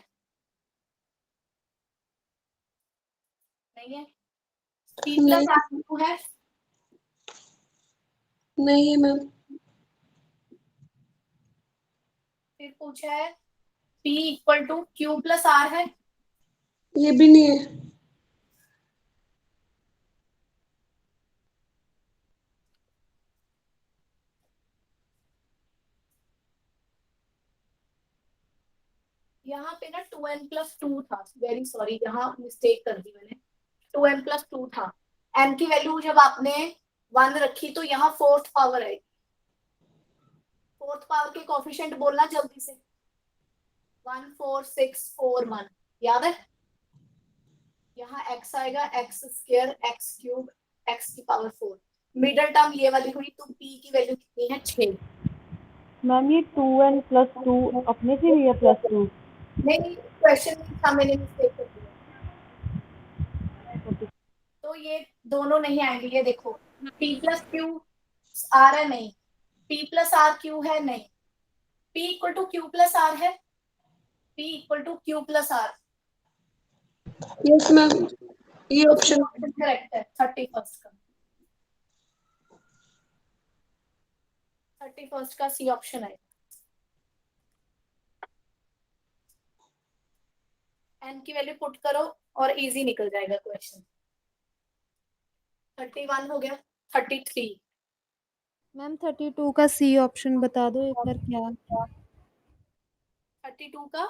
A: नहीं है। p + r q है?
B: नहीं है मैम।
A: फिर पूछा है p = q + r है?
B: ये भी नहीं है।
A: यहाँ पे ना 2n + 2 था, वेरी सॉरी, यहाँ मिस्टेक कर दी मैंने। 2n + 2 था। n की वैल्यू जब आपने 1 रखी तो यहाँ 4th पावर है। 4th पावर के कोएफिशिएंट बोलना जल्दी से। 1 4 6 4 1, याद है? यहाँ x आएगा, x² x³ x की पावर 4। मिडिल टर्म ये वाली हुई, तो p की वैल्यू कितनी है? 6।
F: मैम ये 2n + 2 अपने से लिया +2?
A: नहीं, क्वेश्चन में था, मैंने मिस्टेक कर दिया। तो ये दोनों नहीं आएंगे, ये देखो p + q r है नहीं, p + r q है नहीं, p = q + r है, p = q + r।
B: Yes ma'am. ये ऑप्शन
A: करेक्ट है 31st का। 31st का सी ऑप्शन है। एन की वैल्यू पुट करो और इजी निकल जाएगा क्वेश्चन। 31 हो गया। 33
E: मैम 32 का सी ऑप्शन बता दो एक बार क्या
A: 32 का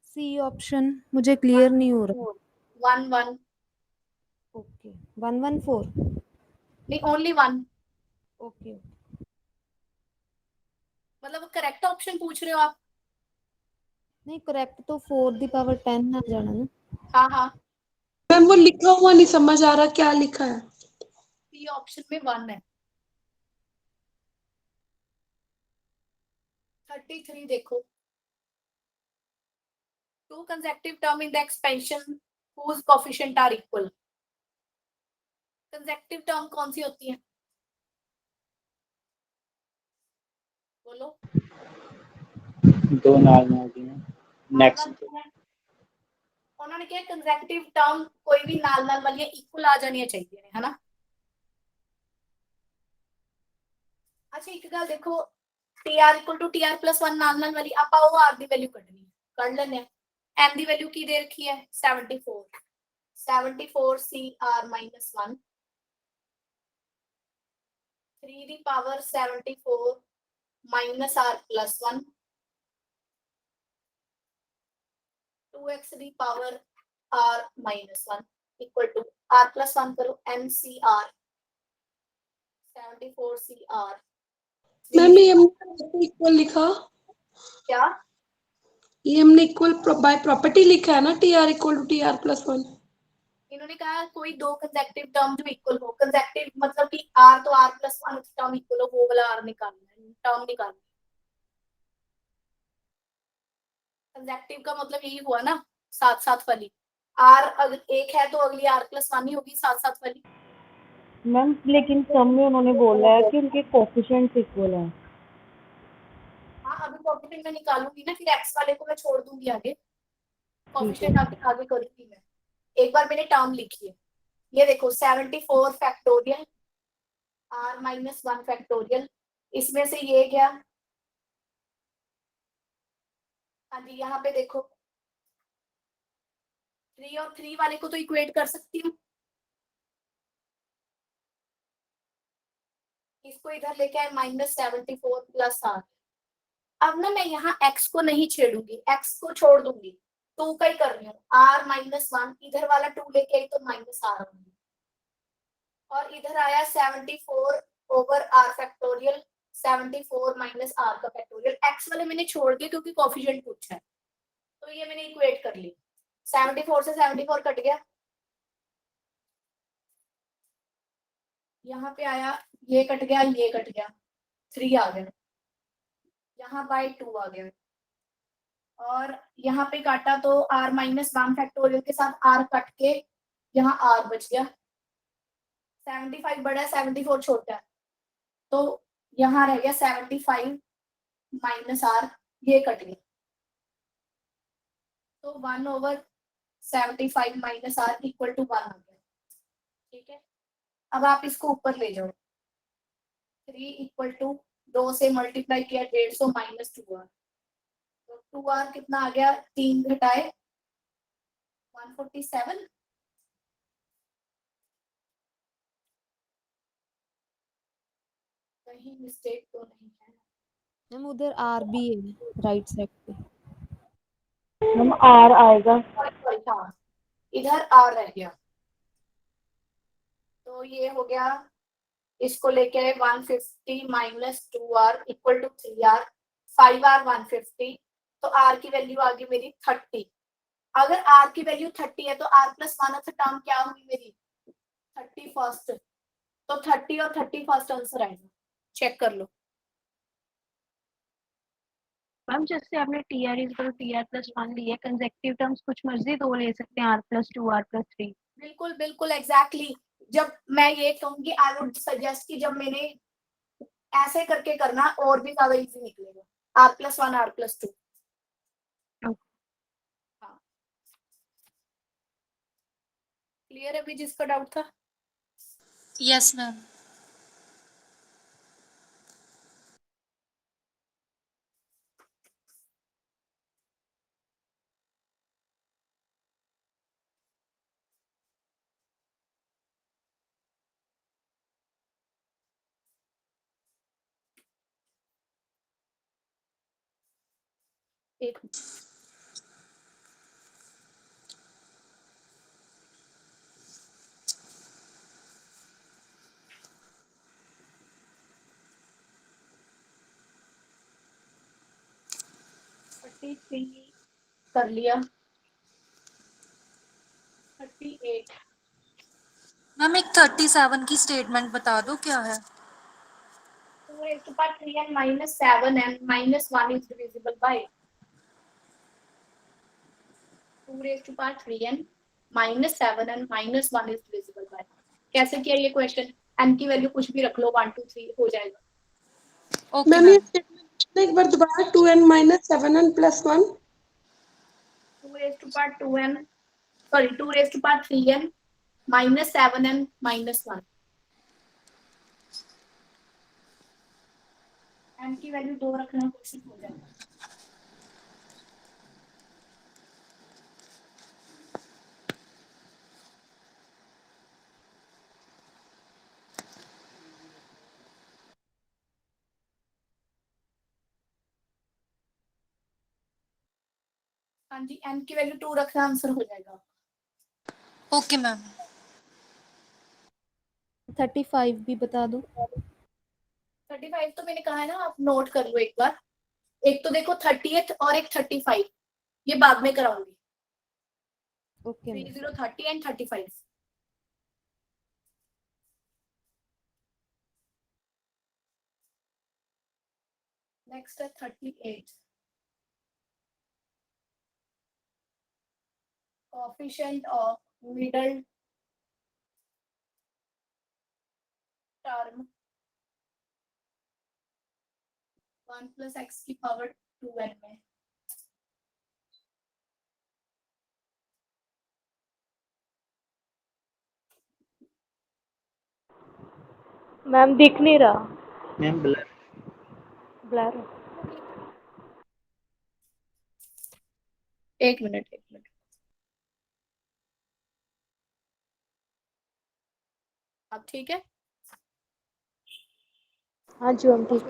E: सी ऑप्शन मुझे क्लियर नहीं हो रहा।
A: 11
E: ओके 114
A: नहीं ओनली 1
E: ओके
A: मतलब करेक्ट ऑप्शन पूछ रहे हो आप?
E: नहीं करेक्ट तो 4 दी पावर 10 आ जाना ना।
A: हाँ हाँ
B: मैम वो लिखा हुआ नहीं समझ आ रहा क्या लिखा है।
A: सी ऑप्शन में 1 है। 33 देखो two consecutive term in the expansion whose coefficient are equal। Consecutive term कौन सी होती है बोलो?
G: दो नाल नाल दी नेक्स्ट
A: उन्होंने क्या कंसेक्टिव टर्म कोई भी नाल नाल वाली इक्वल आ जानी चाहिए है ना। अच्छा एक गल देखो tr equal to tr plus 1 नाल नाल वाली ਆਪਾਂ ਉਹ r ਦੀ ਵੈਲਿਊ ਕੱਢਣੀ ਹੈ ਕੱਢ ਲੈਣੇ ਆ। n ਦੀ ਵੈਲਿਊ ਕੀ ਦੇ ਰੱਖੀ ਹੈ 74 74 cr minus 1 3 the power 74 minus r plus 1 2x the power r minus 1 equal to r plus 1 करो ncr 74 cr
B: मैम ये हमने इक्वल लिखा
A: क्या
B: ये हमने इक्वल बाय प्रॉपर्टी लिखा है ना T R equal to T R plus 1।
A: इन्होंने कहा कोई दो कंसेक्टिव टर्म जो इक्वल हो। कंसेक्टिव मतलब कि r तो r प्लस 1 टर्म इक्वल हो वो वाला r निकालना है टर्म निकालना है। कंसेक्टिव का मतलब यही हुआ ना साथ साथ वाली r अगर एक है तो अगली r प्लस 1 ही होगी साथ साथ वाली।
F: मैम लेकिन सम में उन्होंने बोला है कि उनके कोफिशिएंट्स इक्वल हैं।
A: हाँ अभी कोएफिशिएंट मैं निकालूंगी ना फिर x वाले को मैं छोड़ दूंगी आगे कोएफिशिएंट आगे करूंगी मैं। एक बार मैंने टर्म लिखी है ये देखो 74 फैक्टोरियल r माइनस 1 फैक्टोरियल इसमें से ये गया। हाँ जी यहाँ पे देखो 3 और 3 वाले को तो इक्वेट कर सकती हूँ। इसको इधर लेके आए -74 प्लस r। अब ना मैं यहाँ x को नहीं छेड़ूंगी x को छोड़ दूंगी 2 का ही कर रही हूँ r माइनस 1 इधर वाला 2 लेके आई तो माइनस r होगी और इधर आया 74 over r factorial 74 minus r का फैक्टोरियल। x वाले मैंने छोड़ दिए क्योंकि कोएफिशिएंट पूछा है तो ये मैंने इक्वेट कर ली। 74 से 74 कट गया यहाँ पे आया ये कट गया 3 आ गया यहाँ बाय 2 आ गया और यहाँ पे काटा तो r माइनस 1 फैक्टोरियल के साथ r कट के यहाँ r बच गया। 75 बड़ा है 74 छोटा है तो यहाँ रह गया 75 माइनस r ये कट गया तो 1 over 75 minus r equal to 1 आ गया। ठीक है अब आप इसको ऊपर ले जाओ 3 इक्वल टू 2 से मल्टीप्लाई किया 150 माइनस 2r तो 2r कितना आ गया 3 घटाए 147। कहीं मिस्टेक तो नहीं है
E: मैम उधर आर भी है राइट साइड पे।
F: मैम आर आएगा
A: हाँ इधर r रह गया तो ये हो गया इसको लेके आए 150 minus 2r equal to 3r 5r 150 तो r की वैल्यू आ गई मेरी 30। अगर r की वैल्यू 30 है तो r प्लस 1 टर्म क्या हुई मेरी 31st तो 30 और 31st आंसर आएगा चेक कर लो।
K: मैम जैसे आपने T R equal T R plus 1 लिया कंसेक्टिव टर्म्स कुछ मर्जी दो ले सकते हैं r प्लस 2 r प्लस 3।
A: बिल्कुल बिल्कुल एग्जैक्टली जब मैं ये कहूंगी आई वुड सजेस्ट कि जब मैंने ऐसे करके करना और भी ज्यादा इजी निकलेगा r plus 1 r plus 2। Clear है अभी जिसका डाउट था?
J: Yes ma'am.
A: एक थ्री कर लिया, 38
J: मैम एक 37 की स्टेटमेंट बता दो क्या है।
A: 2 raised to power 3n minus 7n minus 1 is divisible by 2 raised to power 3n minus 7n minus 1 is divisible by। कैसे किया ये क्वेश्चन? n की वैल्यू कुछ भी रख लो, 1 2 3 हो जाएगा।
J: ओके
B: मैम ये
J: मैम।
B: स्टेटमेंट एक बार दोबारा 2n minus 7n plus 1
A: 2 raised to power 2n sorry 2 raised to power 3n minus 7n minus 1। n की वैल्यू 2 रखना, क्वेश्चन हो जाएगा। हाँ जी, n की वैल्यू 2 रखना, आंसर हो जाएगा।
J: Okay ma'am.
E: 35 भी बता दो।
A: 35 तो मैंने कहा है ना, आप नोट कर लो एक बार। एक तो देखो 30th और एक 35, ये बाद में कराऊंगी।
E: Okay ma'am.
A: 30 30 एंड 35। नेक्स्ट है 38। Coefficient of middle term 1 plus x की पावर 2n में
F: मैम दिख नहीं रहा,
G: मैम ब्लर।
F: ब्लर।
A: एक मिनट अब ठीक है?
F: हाँ जी मैम ठीक।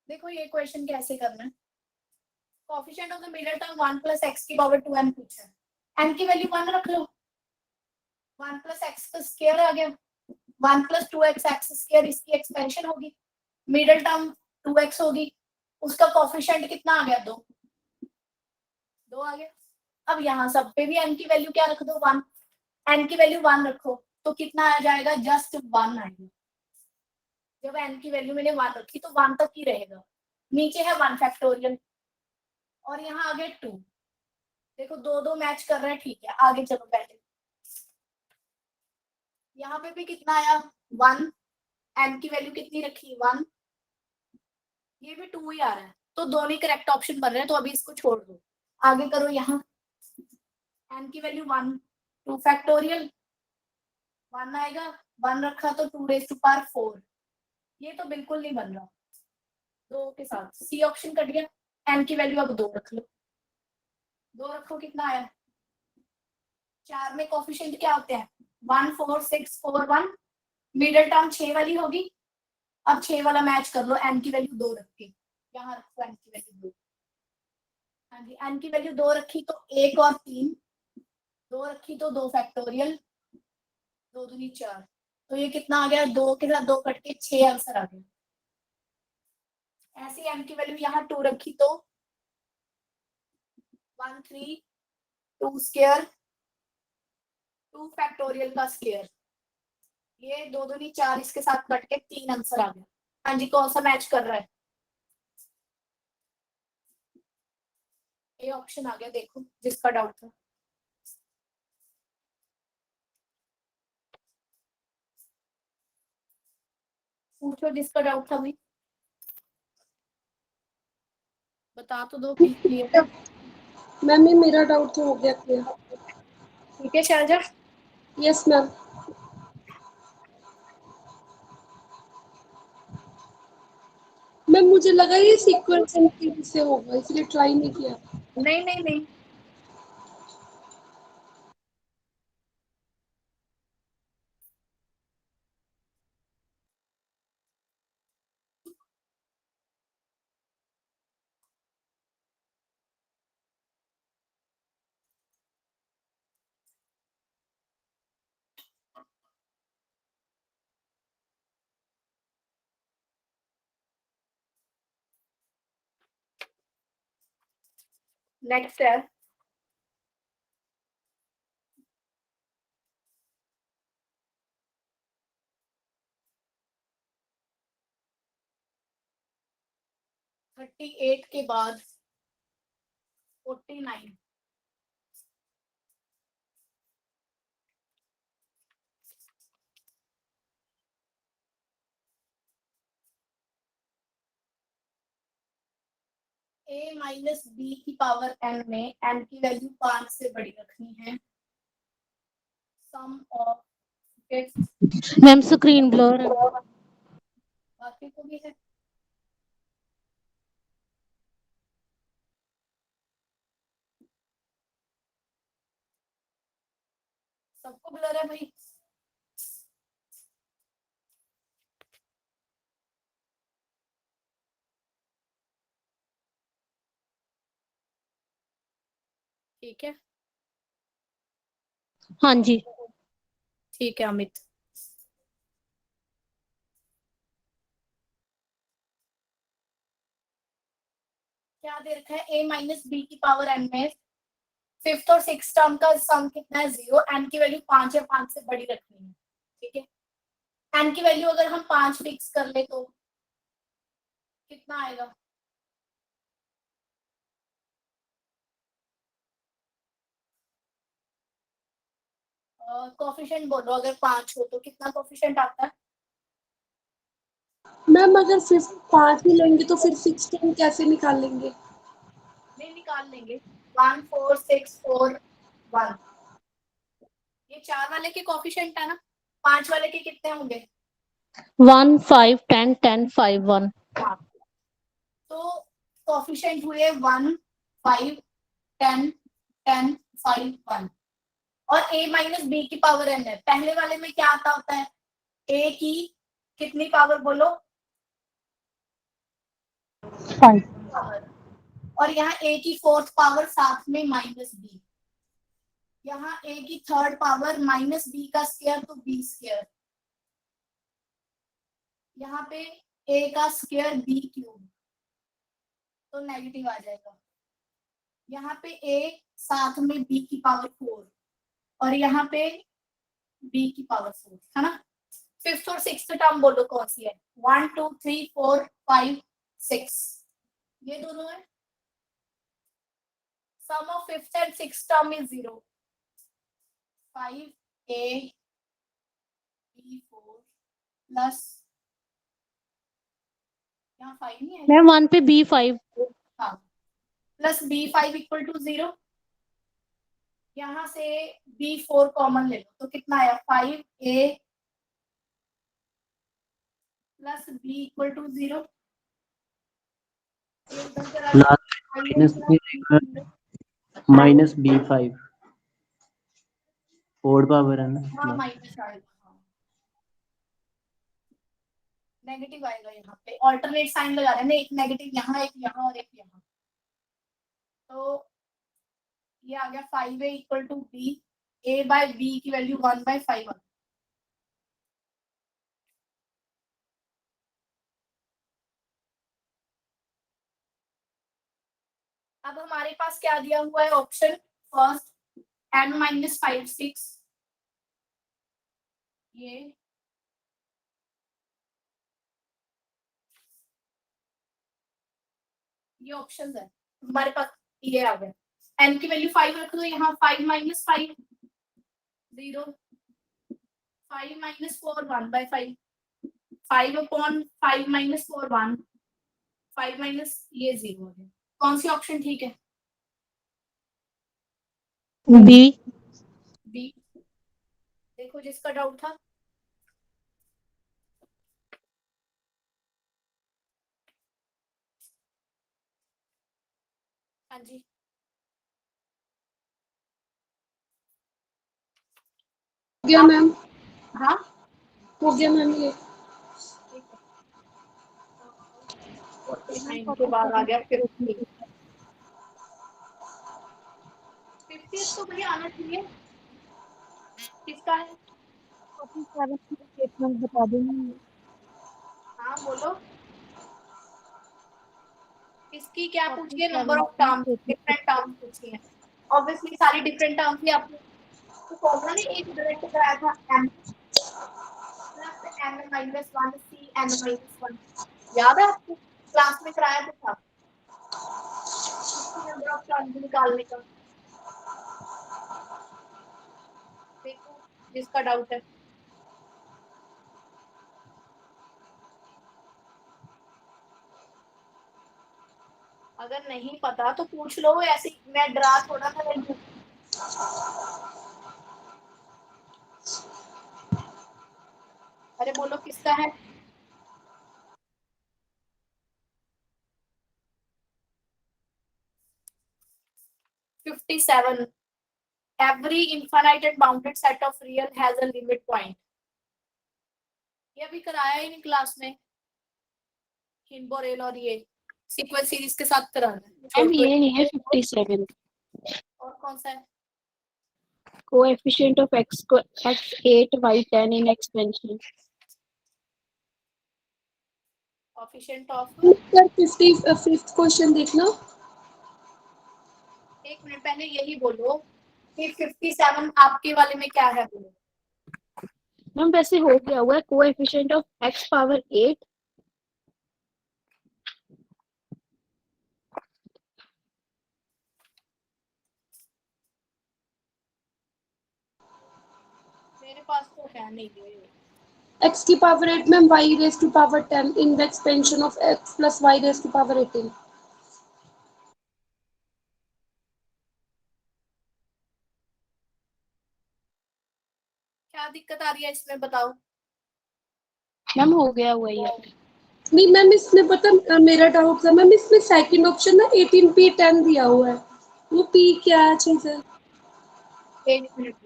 A: देखो ये क्वेश्चन कैसे करना है। Coefficient of the middle term 1 plus x की पावर 2n पूछा है। n की वैल्यू 1 रख लो, 1 plus x का स्क्वायर आ गया, 1 plus 2x x स्क्वायर, इसकी एक्सपेंशन होगी, मिडल टर्म 2x होगी, उसका कोएफिशिएंट कितना आ गया? 2 आ गया। अब यहाँ सब पे भी n की वैल्यू क्या रख दो? 1। n की वैल्यू 1 रखो तो कितना आ जाएगा? जस्ट 1 आएगा। जब n की वैल्यू मैंने 1 रखी तो 1 तक ही रहेगा। नीचे है 1 फैक्टोरियल और यहाँ आ गया 2। देखो दो दो मैच कर रहे हैं, ठीक है। आगे चलो, पहले यहाँ पे भी कितना आया? 1। n की वैल्यू कितनी रखी? 1। ये भी 2 ही आ रहा है, तो दोनों ही करेक्ट ऑप्शन बन रहे हैं, तो अभी इसको छोड़ दो। आगे करो, यहाँ n की वैल्यू 1, 2 फैक्टोरियल 1 आएगा, 1 रखा तो 2 रेज़ टू पावर 4। ये तो बिल्कुल नहीं बन रहा। 2 के साथ सी ऑप्शन कट गया। n की वैल्यू अब 2 रख लो, 2 रखो, कितना आया? 4 में कोएफिशिएंट क्या होते हैं? 1 4 6 4 1। मिडल टर्म 6 वाली होगी। अब 6 वाला मैच कर लो, n की वैल्यू 2 रख के, यहाँ रखो n की वैल्यू 2। हाँ जी, n की वैल्यू 2 रखी तो 1 और 3, 2 रखी तो 2 फैक्टोरियल, 2 दूनी 4, तो ये कितना आ गया? 2 के साथ 2 कट के 6 आंसर आ गया। ऐसी n की वैल्यू यहाँ 2 रखी तो 1 3 2 स्क्वायर, 2 फैक्टोरियल का स्क्वायर, ये 2 दूनी 4 इसके साथ कट के 3 आंसर आ गया। हाँ जी, कौन सा मैच कर रहा है? ये ऑप्शन आ गया, देखो जिसका डाउट था। पूछो जिसका डाउट था भाई, बता तो दो कि क्लियर है।
B: मैम ये मेरा डाउट तो हो गया क्लियर।
A: ठीक है शाहजहा,
B: यस मैम। मैम मुझे लगा ये सीक्वेंस एंड सीरीज से होगा, इसलिए ट्राई नहीं किया।
A: नहीं नहीं नहीं, नेक्स्ट है थर्टी एट के बाद 49। ए माइनस बी की पावर एन में एन की वैल्यू 5 से बड़ी रखनी है। Sum of
C: ma'am screen blur है।
A: बाकी को भी है। सबको ब्लर है भाई? ठीक है,
C: हाँ जी।
A: ठीक है अमित। क्या दे रखा है? ए माइनस बी की पावर एन में फिफ्थ और सिक्स टर्म का सम कितना है? 0। एन की वैल्यू 5 या 5 से बड़ी रखनी है। ठीक है, एन की वैल्यू अगर हम 5 फिक्स कर ले तो कितना आएगा? कोफिशिएंट बोलो, अगर 5 हो तो कितना कोफिशिएंट आता है?
B: मैम अगर फिफ्थ 5 ही लेंगे तो फिर 16 कैसे निकालेंगे?
A: नहीं निकाल लेंगे। 1 4 6 4 1, ये 4 वाले के कोफिशिएंट है ना, 5 वाले के कितने होंगे?
C: 1 5 10 10 5 1।
A: हाँ, तो कोफिशिएंट हुए 1 5 10 10 5 1। और a माइनस बी की पावर n है। पहले वाले में क्या आता होता है? a की कितनी पावर बोलो?
C: 5।
A: पावर। और यहाँ a की फोर्थ पावर साथ में माइनस बी। यहाँ a की थर्ड पावर माइनस बी का स्क्वायर तो b स्क्वायर। यहाँ पे a का स्क्वायर b क्यूब, तो नेगेटिव आ जाएगा। यहाँ पे a साथ में b की पावर 4 और यहाँ पे b की पावर 4 है ना। फिफ्थ और सिक्स्थ टर्म बोलो कौन सी है? 1 2 3 4 5 6, ये दोनों है। Sum of fifth and sixth term is 0। 5a b4 plus, यहाँ 5 नहीं है,
C: मैम 1 पे B5।
A: हाँ, प्लस b5 इक्वल टू 0। यहाँ से b4 कॉमन ले लो तो कितना आया? 5a plus b equal to 0।
G: Minus B5 fourth power है ना।
A: हाँ माइनस आएगा, हाँ नेगेटिव आएगा। यहाँ पे ऑल्टरनेट साइन लगा रहे हैं ना, एक नेगेटिव यहाँ, एक यहाँ और एक यहाँ। तो ये आ गया 5a equal to b, a by b की वैल्यू 1/5। अब हमारे पास क्या दिया हुआ है? ऑप्शन फर्स्ट n माइनस 5 6, ये ये ऑप्शंस है हमारे पास, ये आ गया। n की वैल्यू 5 रख दो यहाँ, 5 minus 5 0, 5 minus 4 1 by 5, 5 upon 5 minus 4 1, 5 minus ये 0 है। कौन सी ऑप्शन ठीक है?
H: बी।
A: बी। देखो जिसका डाउट था। हाँ जी,
B: हो गया मैम,
A: हाँ
B: हो गया मैम ये।
A: 49 के बाद आ गया 50, 50 तो भैया आना चाहिए। किसका है?
E: 47 की स्टेटमेंट बता दो मैम।
A: हाँ बोलो, इसकी क्या पूछी है?
E: 47
A: नंबर ऑफ
E: की
A: टर्म,
E: स्टेटमेंट
A: डिफरेंट टर्म पूछी है। ऑब्वियसली सारी डिफरेंट टर्म्स ही आपने तो फॉर्मूला ने एक डायरेक्ट कराया था, m plus n minus 1 c n minus 1, याद है आपको? क्लास में कराया तो था इसकी नंबर ऑफ टर्म्स निकालने का। देखो जिसका डाउट है। अगर नहीं पता तो पूछ लो, ऐसे मैं डरा थोड़ा ना रही हूँ। अरे बोलो किसका है? $57 every infinite and bounded set of real has a limit point। ये अभी कराया ही नहीं क्लास में, हिनबोरेल और ये सीक्वेंस सीरीज के साथ कराना
K: मैम
A: है।
K: ये नहीं है 57,
A: और कौन सा है?
K: कोएफिशिएंट ऑफ x को x8 y10 in expansion.
A: Coefficient of,
B: sir 55th question देखना।
A: एक मिनट पहले यही बोलो कि 57 आपके वाले में क्या है बोलो।
K: मैम वैसे हो गया हुआ है कोएफिशिएंट ऑफ x पावर 8
A: मेरे पास तो है नहीं ये।
B: x की power 8 ma'am y raise to power 10 in the expansion of x plus y raise to power 18।
A: क्या दिक्कत आ रही है इसमें बताओ?
K: मैम हो गया हुआ है ये।
B: नहीं मैम, इसमें पता मेरा डाउट था मैम, इसमें सेकंड ऑप्शन ना 18p10 दिया हुआ है, वो p क्या चीज है?
A: एक मिनट,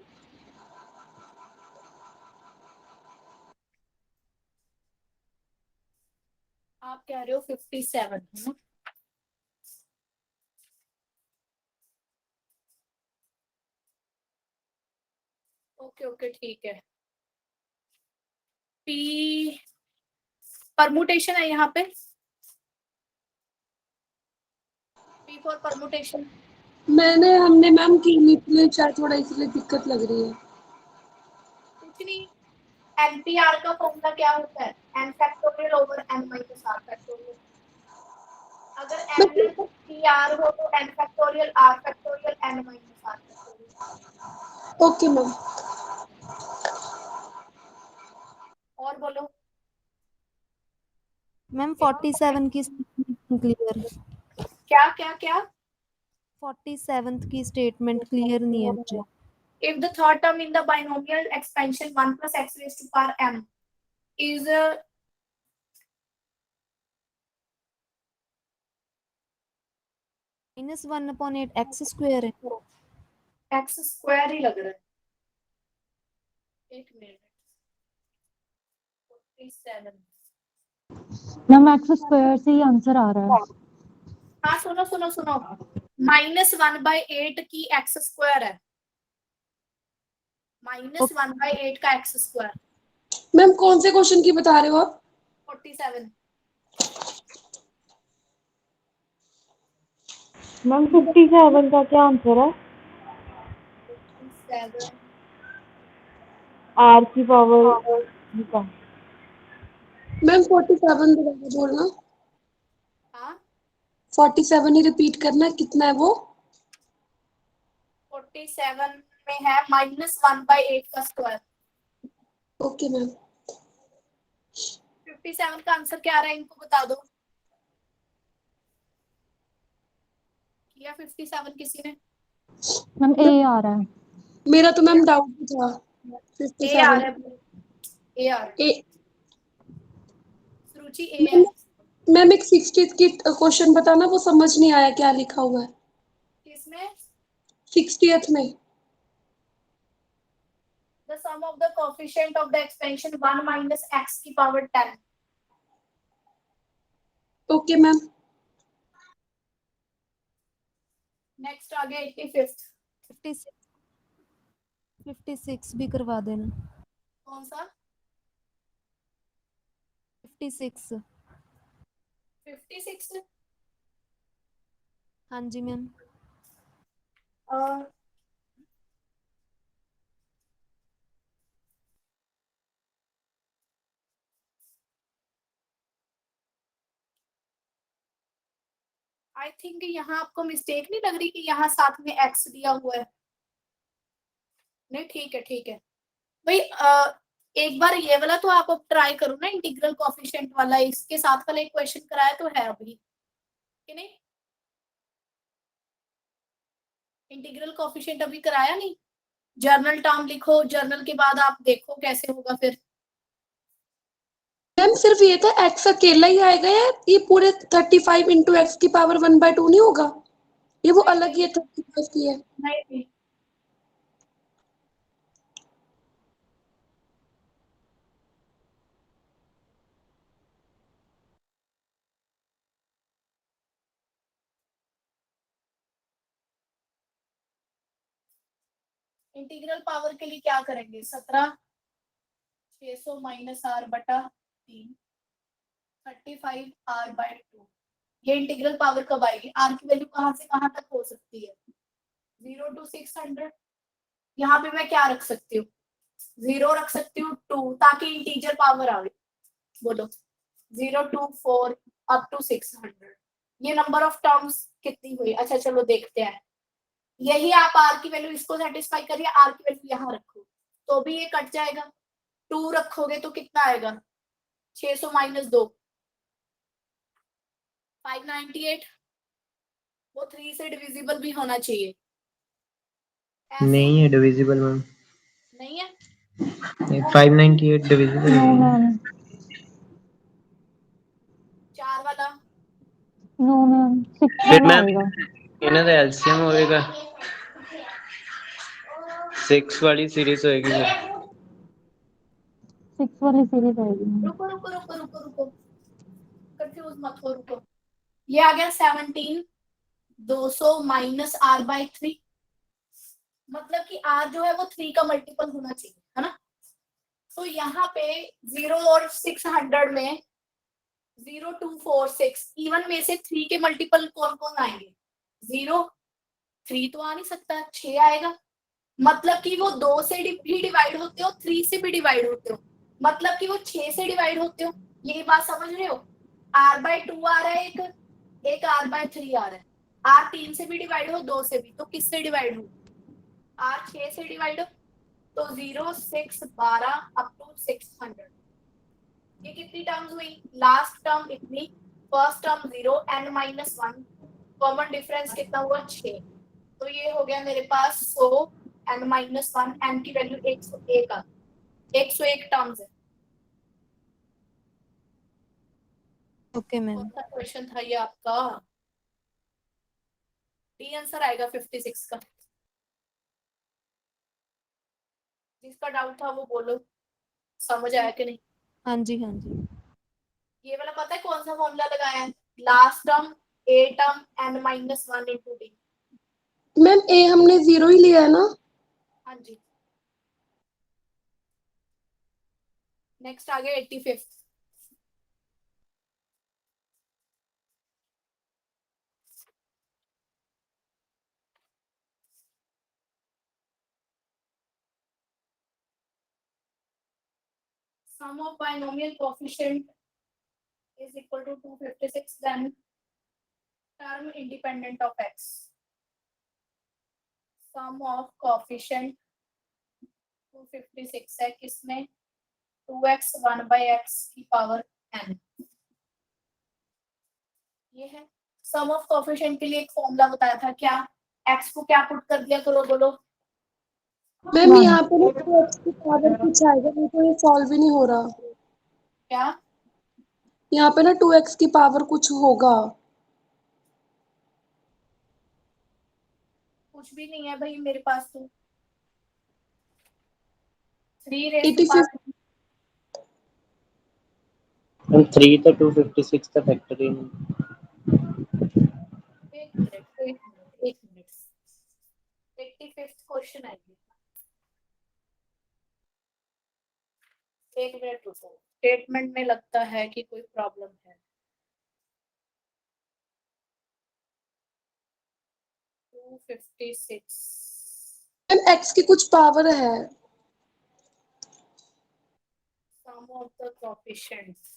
A: आप कह रहे हो 57 है ना? ओके ओके ठीक है। p परमुटेशन है यहाँ पे, p फॉर परमुटेशन।
B: हमने मैम की नहीं, इसलिए शायद थोड़ा इसलिए दिक्कत लग रही है।
A: कुछ नहीं, NPR का फॉर्मूला क्या होता है? n factorial over n minus r factorial. अगर n PR हो तो n factorial r factorial n minus r factorial.
B: Okay ma'am.
A: और बोलो।
E: मैम 47 की स्टेटमेंट क्लियर,
A: क्या क्या क्या?
E: 47th की स्टेटमेंट क्लियर नहीं है मुझे।
A: If the third term in the binomial expansion 1 plus x raised to power m is
E: -1/8 x square है।
A: x स्क्वायर ही लग रहा है। एक मिनट, 47।
L: मैम एक्स स्क्वायर से ही आंसर आ रहा है।
A: हाँ सुनो सुनो सुनो, -1/8 की x स्क्वायर है, -1/8 का x स्क्वायर।
B: मैम कौन से क्वेश्चन की बता रहे हो आप?
A: 47।
F: मैम 57 का क्या आंसर है?
A: 57
F: आर की पावर का।
B: मैम 47 दोबारा बोलना।
A: हाँ
B: 47 ही रिपीट करना, कितना है वो?
A: 47 में है -1/8 का स्क्वायर।
B: Okay ma'am.
A: 57 का आंसर क्या आ रहा है, इनको बता दो। किया 57 किसी ने?
L: मैम ए आ रहा है।
B: मेरा तो मैम डाउट भी था।
A: ए आ रहा है, ए आ रहा है।
B: ए
A: सुरुचि ए है।
B: मैम एक 60th की क्वेश्चन बताना, वो समझ नहीं आया क्या लिखा हुआ है
A: किसमें?
B: 60th में।
A: The sum of the coefficient of the expansion 1 minus x की पावर 10।
B: Okay ma'am.
A: नेक्स्ट आ गया 85th।
E: 56 भी करवा देना।
A: कौन सा?
E: 56।
A: 56।
E: हाँ जी मैम।
A: आई थिंक यहाँ आपको मिस्टेक नहीं लग रही कि यहाँ साथ में x दिया हुआ है? नहीं, ठीक है ठीक है भाई। एक बार ये वाला तो आप अब ट्राई करो ना, इंटीग्रल कोएफिशिएंट वाला। इसके साथ वाला एक क्वेश्चन कराया तो है अभी कि नहीं? इंटीग्रल कोएफिशिएंट अभी कराया नहीं। जर्नल टर्म लिखो, जर्नल के बाद आप देखो कैसे होगा फिर।
B: मैम सिर्फ ये था x अकेला ही आएगा या ये पूरे 35 इंटू एक्स की पावर 1/2 नहीं होगा? ये वो अलग ही 35 की है।
A: नहीं, इंटीग्रल पावर के लिए क्या करेंगे? 17 600 माइनस r बटा 3 35 r/2। ये इंटीग्रल पावर कब आएगी? r की वैल्यू कहाँ से कहाँ तक हो सकती है? 0 to 600। यहाँ पे मैं क्या रख सकती हूँ? 0 रख सकती हूँ, 2, ताकि इंटीजर पावर आवे। बोलो 0 to 4 up to 600। ये नंबर ऑफ टर्म्स कितनी हुई? अच्छा चलो देखते हैं। यही आप r की वैल्यू इसको सेटिस्फाई करिए, r की वैल्यू यहाँ रखो तो भी ये कट जाएगा। 2 रखोगे तो कितना आएगा? 600 माइनस 2 598। वो 3 से डिविजिबल भी होना चाहिए।
G: नहीं है डिविजिबल मैम।
A: नहीं है?
G: 598 डिविजिबल
L: नो
G: है।
L: मैम।
A: 4 वाला?
L: नो मैम 6
G: फिर
L: वाला
G: मैम
L: आएगा।
G: ਇਹਨਾਂ ਦਾ एलसीएम होएगा 6 वाली सीरीज होएगी फिर।
L: 6 वाली सीरीज आएगी मैम।
A: रुको रुको रुको रुको रुको, कंफ्यूज मत हो, रुको। ये आ गया 17 200 माइनस r/3। मतलब कि r जो है वो 3 का मल्टीपल होना चाहिए, है ना? तो यहाँ पे 0 और 600 में 0 2 4 6 इवन में से 3 के मल्टीपल कौन कौन आएंगे? 0 3 तो आ नहीं सकता, 6 आएगा। मतलब कि वो 2 से भी डिवाइड होते हो, 3 से भी डिवाइड होते हो, मतलब कि वो 6 से डिवाइड होते हो। ये बात समझ रहे हो? r/2 आ रहा है, एक r/3 आ रहा है। r 3 से भी डिवाइड हो, 2 से भी, तो किससे डिवाइड हो? r 6 से डिवाइड हो, तो 0 6 12 अप टू 600। ये कितनी टर्म्स हुई? लास्ट टर्म इतनी, first term 0, n-1, common difference कितना हुआ? 6। तो ये हो गया मेरे पास 100 n-1, n की वैल्यू 101 आ, 101 टर्म्स है।
E: Okay ma'am.
A: कौन सा क्वेश्चन था ये आपका? डी आंसर आएगा 56 का। जिसका डाउट था वो बोलो, समझ आया कि नहीं?
E: हाँ जी हाँ जी।
A: ये वाला पता है कौन सा फॉर्मूला लगाया है? Last term a term n-1 into D.
B: Ma'am ए हमने 0 ही लिया है ना?
A: हाँ जी। नेक्स्ट आ गया 85th। Sum of binomial coefficient is equal to 256, then term independent of x, sum of coefficient 256 है किसमें 2x 1/x की पावर n। ये है सम ऑफ कोएफिशिएंट के लिए एक फॉर्मूला बताया था, क्या x को क्या पुट कर दिया करो, बोलो।
B: मैम यहाँ पे ना 2x की पावर कुछ आएगा, मेरे को ये सॉल्व ही नहीं हो रहा।
A: क्या
B: यहाँ पे ना 2x की पावर कुछ होगा।
A: कुछ भी नहीं है भाई मेरे पास तो 3 रेज़ टू
B: 85
A: पावर।
G: हम 3 तो 256 का फैक्टर ही नहीं।
A: एक मिनट 85th क्वेश्चन आएगी, एक मिनट रुको, स्टेटमेंट में लगता है कि कोई प्रॉब्लम है। 256
B: मैम x की कुछ पावर है।
A: sum of the coefficients,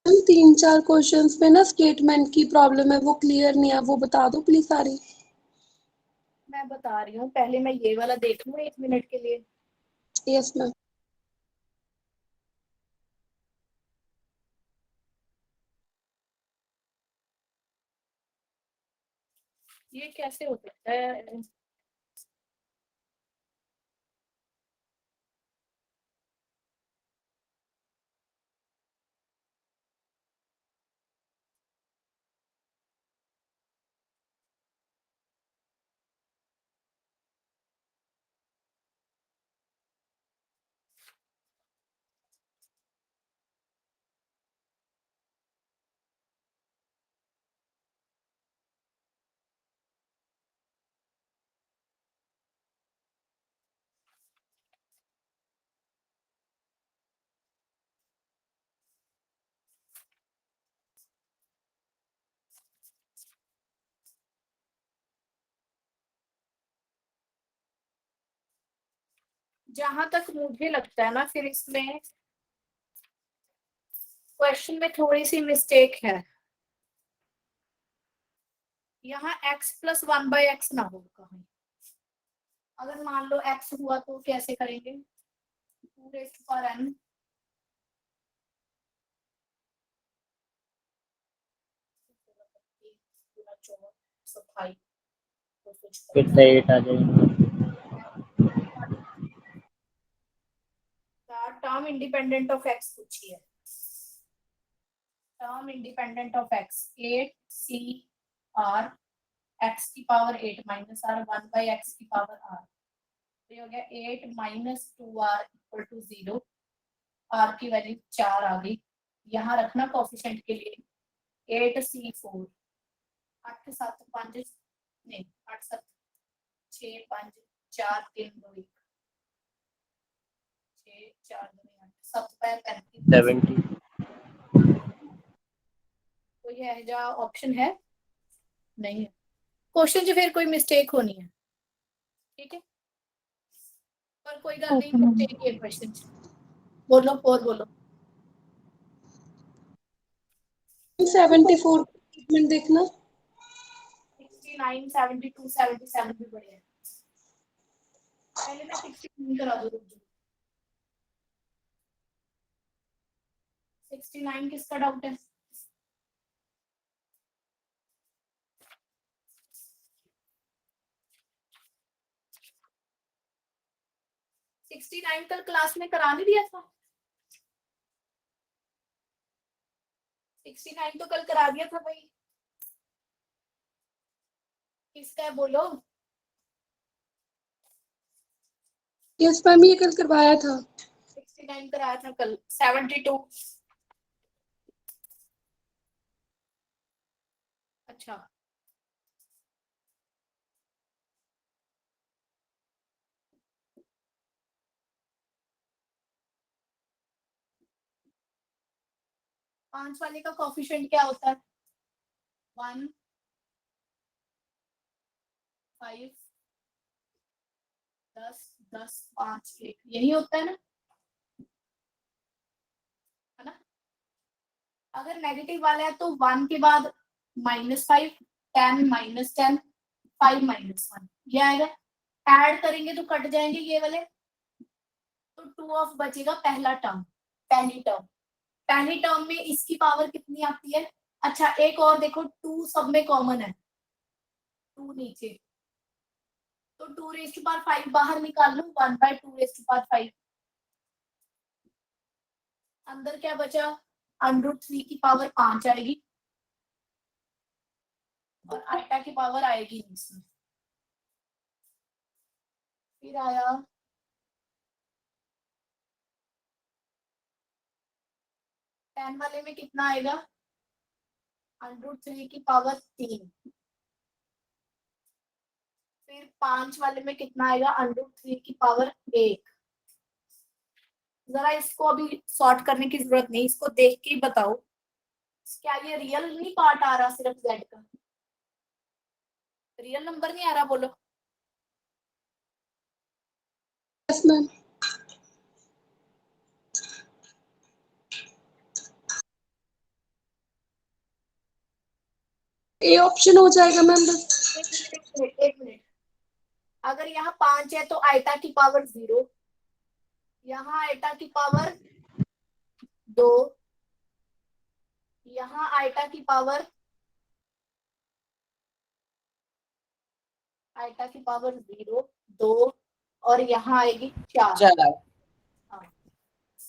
B: ma'am 3-4 questions में ना स्टेटमेंट की प्रॉब्लम है, वो क्लियर नहीं है, वो बता दो प्लीज सारी।
A: मैं बता रही हूँ, पहले मैं ये वाला देख लूँ 1 मिनट के लिए।
B: Yes ma'am.
A: ये कैसे हो सकता है? जहां तक मुझे लगता है ना, फिर इसमें क्वेश्चन में थोड़ी सी मिस्टेक है। यहाँ x + 1/x ना हो कहीं। अगर मान लो x हुआ तो कैसे करेंगे? 2n
G: कितना 8 आ जाएगा।
A: टर्म इंडिपेंडेंट ऑफ x पूछी है। Term independent of x 8c(r) x की पावर 8 - r 1/x की पावर r। तो ये हो गया 8 - 2r = 0। r की वैल्यू 4 आ गई। यहाँ रखना कोएफिशिएंट के लिए 8c4 8 7 5 नहीं 8 7 6 5 4 3 2 1 6 4 2 8 7 35
G: 70
A: तो ये है जो ऑप्शन है नहीं है। क्वेश्चन जो फिर कोई मिस्टेक होनी है, ठीक है, पर कोई गल नहीं, मिस्टेक है क्वेश्चन। बोलो और बोलो।
B: 74 स्टेटमेंट देखना।
A: 69 72 77 भी बढ़िया है। पहले मैं 69 करा दूं, रुक जाओ। 69 किसका डाउट है? सिक्सटी नाइन कल क्लास में करा नहीं दिया था? 69 तो कल करा दिया था भाई। किसका है बोलो।
B: यस मैम, ये कल करवाया था।
A: 69 कराया था कल। 72। अच्छा, पांच वाले का कोफिशिएंट क्या होता है? 1, 5, 10, 10, 5, 1 यही होता है ना, है ना? अगर नेगेटिव वाला है तो 1 के बाद -5, 10 -10, 5 -1 ये आएगा। ऐड करेंगे तो कट जाएंगे ये वाले, तो 2 ऑफ बचेगा पहला टर्म, पहली टर्म। पहली टर्म में इसकी पावर कितनी आती है? अच्छा एक और देखो, 2 सब में कॉमन है, 2 नीचे, तो 2⁵ बाहर निकाल लो, 1/2⁵5। अंदर क्या बचा? √3 की पावर 5 आएगी और आटा की पावर आएगी नहीं इसमें। फिर आया टेन वाले में कितना आएगा? √3 की पावर 3। फिर 5 वाले में कितना आएगा? √3 की पावर 1। जरा इसको अभी सॉर्ट करने की जरूरत नहीं, इसको देख के ही बताओ क्या ये रियल नहीं पार्ट आ रहा, सिर्फ z का रियल नंबर नहीं आ रहा, बोलो।
B: Yes ma'am. ए ऑप्शन हो जाएगा मैम बस।
A: एक मिनट, अगर यहाँ 5 है तो आयटा की पावर 0, यहाँ आयटा की पावर 2, यहाँ आयटा की पावर आयटा की पावर 0, 2 और यहाँ आएगी 4। हाँ,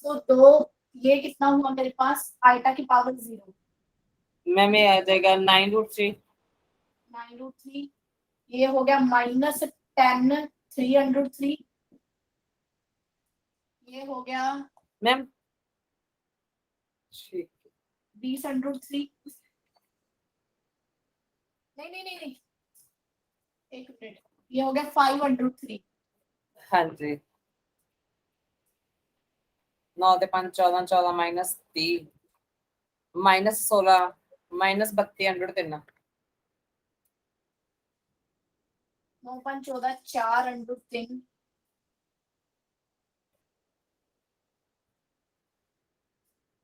A: तो 2, ये कितना हुआ मेरे पास? आयटा की पावर 0
D: मैम ये आ जाएगा 9√3।
A: 9√3 ये हो गया -10 3√3, ये हो गया
D: मैम
A: 20√3। नहीं नहीं नहीं नहीं, एक मिनट, ये हो गया 5√3।
D: हाँ जी 9 ਤੇ 5 14 14 -30 -16 -32
A: 9 5 14 4√3।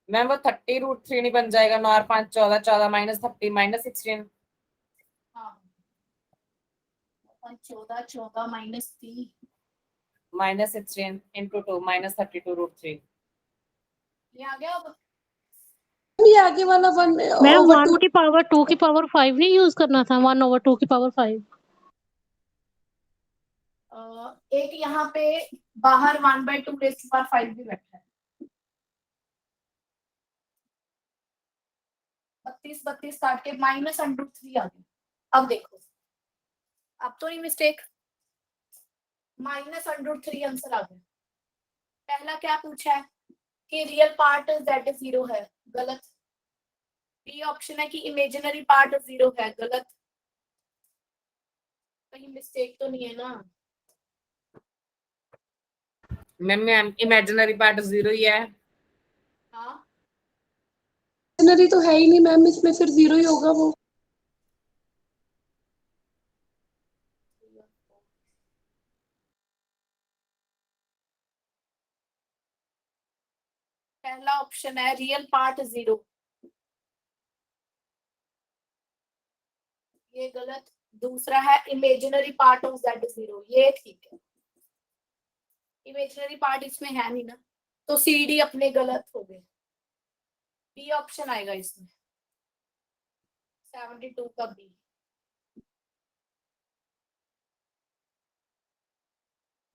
D: मैम वो 30√3 नहीं बन जाएगा? 9 और 5 14 14 -30 -16
A: हाँ 14 14 -3
D: -16 into 2 -32√3।
A: ये आ गया। अब
B: ये आगे वाला 1
L: मैम
B: over
L: 1
B: 2।
L: की पावर 2 की पावर 5 ही यूज करना था, 1/2 की पावर 5।
A: एक यहाँ पे बाहर 1/2⁵5 भी बैठा है। 32 32 काट के -√3 आ गया। अब देखो, अब तो नहीं मिस्टेक, -√3 आंसर आ गया। पहला क्या पूछा है कि रियल पार्ट z0 है, गलत। बी ऑप्शन है कि इमेजिनरी पार्ट 0 है, गलत। कहीं मिस्टेक तो नहीं है ना?
D: मैम इमेजिनरी पार्ट 0 ही है।
A: हाँ
B: इमेजिनरी तो है ही नहीं मैम, इसमें फिर 0 ही होगा वो।
A: पहला ऑप्शन है रियल पार्ट 0, ये गलत। दूसरा है इमेजिनरी पार्ट ऑफ z0, ये ठीक है। इमेजिनरी पार्ट इसमें है नहीं ना, तो सी डी अपने गलत हो गए। बी ऑप्शन आएगा इसमें, 72 का बी।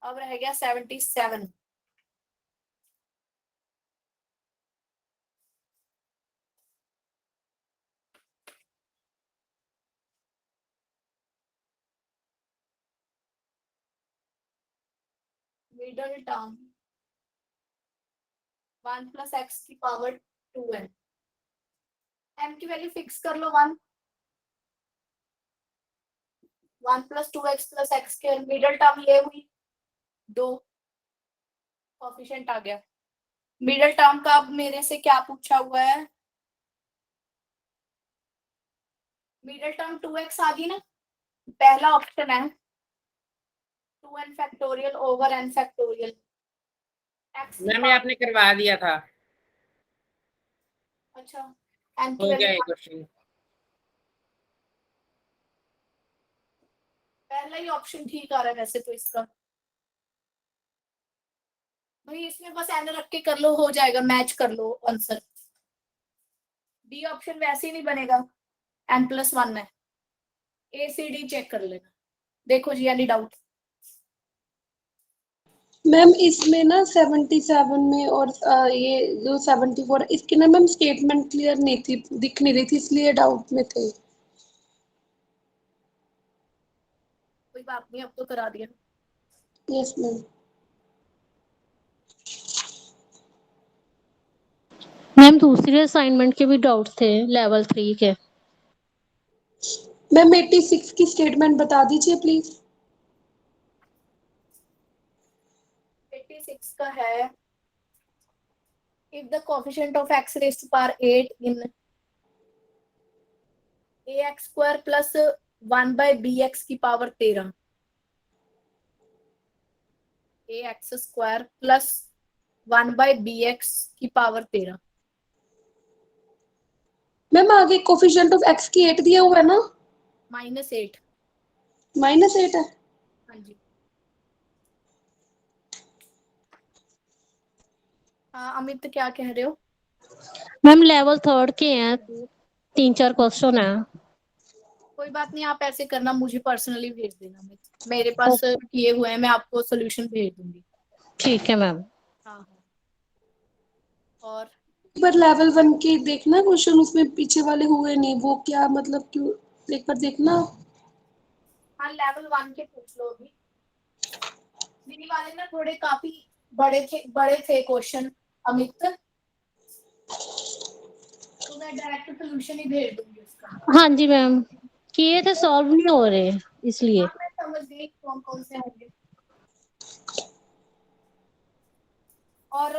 A: अब रह गया 77। मिडल टर्म 1 प्लस एक्स की पावर 2n। m की वैल्यू फिक्स कर लो 1 प्लस 2x प्लस एक्स के मिडल टर्म ये हुई 2 कोफिशिएंट आ गया। मिडल टर्म का अब मेरे से क्या पूछा हुआ है, मिडल टर्म 2x आ गई ना, पहला ऑप्शन है 2n factorial over n factorial.
D: Ma'am ये आपने करवा दिया था।
A: अच्छा n की
D: हो गया ये
A: वैल्यू
D: क्वेश्चन।
A: पहला ही ऑप्शन ठीक आ रहा है वैसे तो इसका। भाई इसमें बस n रख के कर लो, हो जाएगा, मैच कर लो आंसर। डी ऑप्शन वैसे ही नहीं बनेगा, n+1 है। ए सी डी चेक कर लेना, देखो जी एनी डाउट।
B: मैम इसमें ना 77 में और ये जो 74 इसकी ना मैम स्टेटमेंट क्लियर नहीं थी, दिख नहीं रही थी, इसलिए डाउट में थे।
A: कोई बात नहीं, अब तो करा दिया।
B: Yes ma'am.
M: मैम दूसरे असाइनमेंट के भी डाउट थे लेवल 3 के।
B: मैम 86 की स्टेटमेंट बता दीजिए प्लीज।
A: 86 का है, if the coefficient of x raised to power 8 in ax square plus 1 by bx की power 13, ax square plus 1 by bx की पावर 13।
B: मैम आगे कोफिशिएंट ऑफ x की 8 दिया हुआ है ना?
A: -8।
B: -8 है।
A: हाँ जी। हाँ अमित क्या कह रहे हो?
M: मैम लेवल 3 के हैं, 3-4 क्वेश्चन है।
A: कोई बात नहीं, आप ऐसे करना, मुझे पर्सनली भेज देना, मेरे पास किए हुए हैं, मैं आपको सॉल्यूशन भेज दूंगी। ठीक
M: है मैम।
A: हाँ हाँ। और
B: पर लेवल 1 के देखना क्वेश्चन, उसमें पीछे वाले हुए नहीं, वो क्या मतलब, क्यों एक बार देखना।
A: हाँ लेवल 1 के पूछ लो अभी। मेरी वाले ना थोड़े काफी बड़े थे क्वेश्चन अमित, तो मैं डायरेक्ट सॉल्यूशन ही भेज दूंगी उसका।
M: हाँ जी मैम, किए थे, सॉल्व नहीं हो रहे इसलिए।
A: हाँ मैं समझ गई कौन कौन से होंगे। और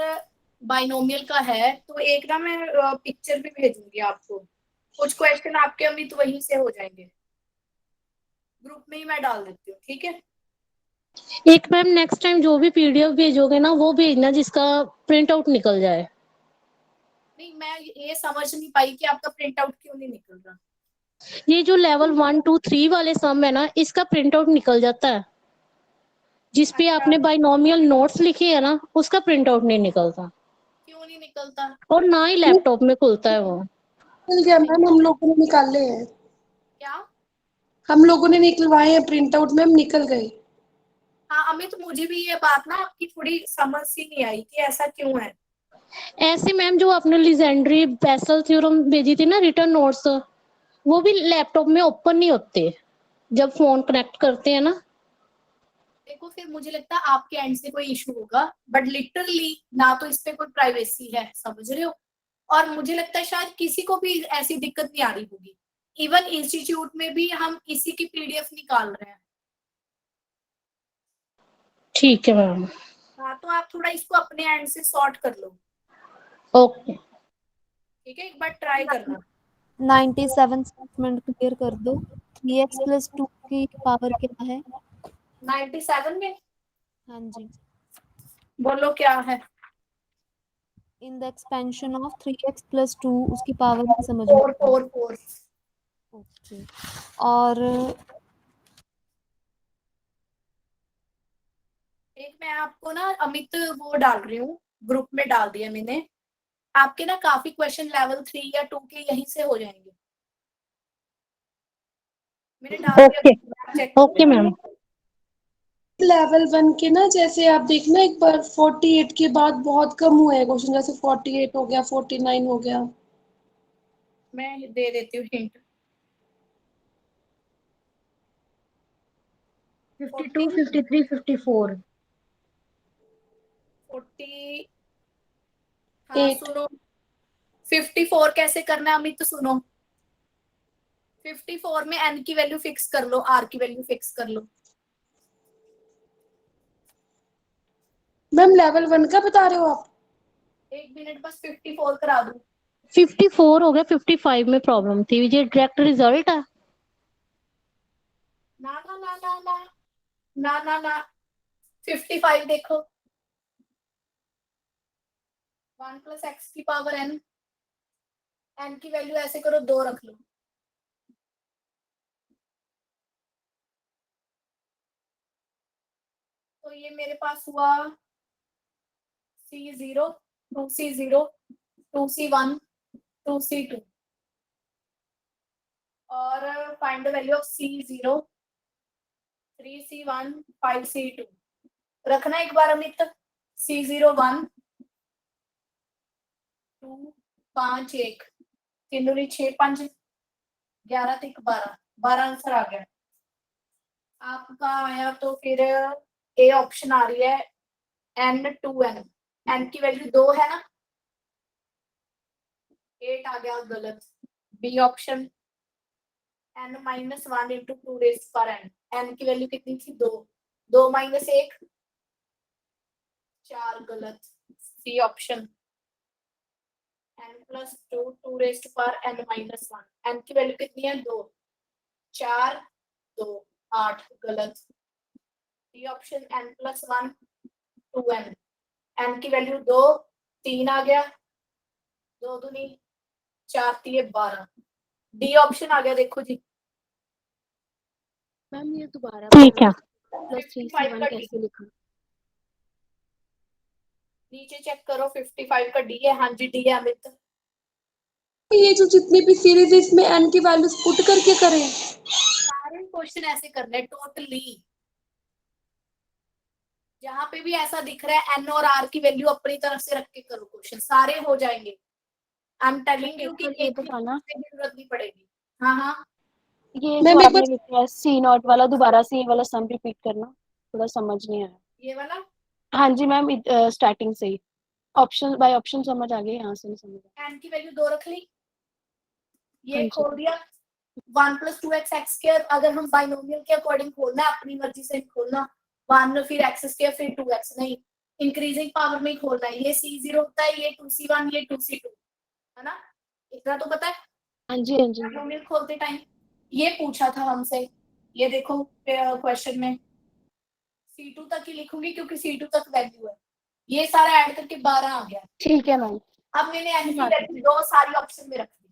A: बाइनोमियल का है तो एक ना मैं पिक्चर भी भेजूंगी आपको, कुछ क्वेश्चन आपके अमित वहीं से हो जाएंगे, ग्रुप में ही मैं डाल देती हूँ, ठीक है।
M: एक मैम नेक्स्ट टाइम जो भी पीडीएफ भेजोगे ना वो भेजना जिसका प्रिंट आउट निकल जाए।
A: नहीं मैं ये समझ नहीं पाई कि आपका प्रिंट आउट क्यों नहीं निकल रहा।
M: ये जो लेवल 1, 2, 3 वाले सम है ना, इसका प्रिंट आउट निकल जाता है। जिस पे आपने बाइनोमियल नोट्स लिखे है ना, उसका प्रिंट आउट नहीं निकलता।
A: क्यों नहीं निकलता?
M: और ना ही लैपटॉप में खुलता है वो।
B: निकल गया मैम, हम लोगों ने निकाले हैं।
A: क्या?
B: हम लोगों ने निकलवाए हैं प्रिंट आउट मैम, निकल गए।
A: हाँ अमित मुझे भी ये बात ना आपकी थोड़ी समझ सी नहीं आई कि ऐसा क्यों है।
M: ऐसे मैम जो आपने लीजेंड्री बेसल थ्योरम भेजी थी ना रिटर्न नोट्स, वो भी लैपटॉप में ओपन नहीं होते जब फोन कनेक्ट करते हैं ना।
A: देखो फिर मुझे लगता है आपके एंड से कोई इशू होगा, बट लिटरली ना तो इस पे कोई प्राइवेसी है, समझ रहे हो, और मुझे लगता है शायद किसी को भी ऐसी दिक्कत नहीं आ रही होगी। इवन इंस्टीट्यूट में भी हम इसी की पीडीएफ निकाल रहे हैं।
M: ठीक है मैम।
A: हाँ तो आप थोड़ा इसको अपने एंड से सॉर्ट कर लो।
M: ओके
A: ठीक है, एक बार ट्राई करना।
E: 97 स्टेटमेंट क्लियर कर दो। 3x + 2 की पावर क्या है?
A: 97 में?
E: हाँ जी।
A: बोलो क्या है?
E: इन द एक्सपेंशन ऑफ 3x + 2 उसकी पावर नहीं समझ में
A: 4।
E: ओके। और
A: एक मैं आपको ना अमित वो डाल रही हूँ, ग्रुप में डाल दिया मैंने, आपके ना काफी क्वेश्चन लेवल 3 या 2 के यहीं से हो जाएंगे। मैंने डाल दिया,
M: ओके मैम।
B: लेवल 1 के ना जैसे आप देखना एक बार 48 के बाद बहुत कम हुए हैं क्वेश्चन, जैसे 48 हो गया, 49 हो गया।
A: मैं दे देती हूँ हिंट।
N: 52, 53, 54।
A: 40 हाँ
B: 8
A: सुनो 54 कैसे करना है अमित सुनो 54 में n की वैल्यू फिक्स कर लो r की वैल्यू फिक्स कर लो
B: मैम लेवल 1 का बता रहे हो आप?
A: एक मिनट बस 54 करा दूं
M: 54 हो गया 55 में प्रॉब्लम थी ये डायरेक्ट रिजल्ट है
A: ना ना ना ना ना ना ना ना 55 देखो 1 प्लस एक्स की पावर n n की वैल्यू ऐसे करो 2 रख लो तो ये मेरे पास हुआ C0 2C0 2C1 2C2 और find the value of C0 3C1 5C2 रखना एक बार अमित C0 1 2 5 1 3 दूनी 6 5 11 3 12 12 आंसर आ गया आपका आया तो फिर ए ऑप्शन आ रही है n2n n की वैल्यू 2 है ना 8 आ गया गलत B option n minus 1 into 2 raise पर n n की वैल्यू कितनी थी 2 2 माइनस 1 4 गलत C option n plus 2 2 raise पर n माइनस 1 n की वैल्यू कितनी है 2 4 2 8 गलत D option n plus 1 2n n की वैल्यू 2 3 आ गया 2 दूनी 4 3 12 डी ऑप्शन आ गया देखो जी
K: मैम ये दोबारा
M: ठीक है
K: प्लस
A: 55
K: 3C1
A: का
K: कैसे लिखा
A: नीचे चेक करो 55 का डी है हाँ जी डी है अमित
B: ये जो जितनी भी सीरीज है इसमें n की वैल्यूज पुट करके करें
A: सारे क्वेश्चन ऐसे करने टोटली जहां पे भी ऐसा दिख रहा है n और r की वैल्यू अपनी तरफ से रख के करो क्वेश्चन सारे हो जाएंगे आई एम टेलिंग यू कि
K: ये
A: एक
K: बताना
A: की जरूरत नहीं पड़ेगी हाँ हाँ
K: ये
B: मैम
K: जो
B: एक
K: आपने
B: बार
K: लिखा है C0 वाला दोबारा से ये वाला सम रिपीट करना थोड़ा समझ नहीं आया
A: ये वाला
K: हाँ जी मैम स्टार्टिंग से ही ऑप्शन बाय ऑप्शन समझ आ गई यहाँ से नहीं समझ आया
A: n की वैल्यू 2 रख ली
K: हाँ
A: ये
K: जी
A: खोल दिया 1 प्लस 2x एक्स स्क्वायर अगर हम बाइनोमियल के अकॉर्डिंग खोलना है अपनी मर्जी से खोलना 1 फिर एक्स स्क्वायर फिर 2x नहीं इंक्रीजिंग पावर में ही खोलना है ये C0 होता है ये 2C1 ये 2C2 है ना इतना तो पता है
K: हाँ जी हाँ जी
A: बाइनोमियल खोलते टाइम ये पूछा था हमसे ये देखो क्वेश्चन में C2 तक ही लिखूंगी क्योंकि C2 तक वैल्यू है ये सारा ऐड करके 12 आ गया
K: ठीक है मैम
A: अब मैंने n की वैल्यू दो सारी ऑप्शन में रख दी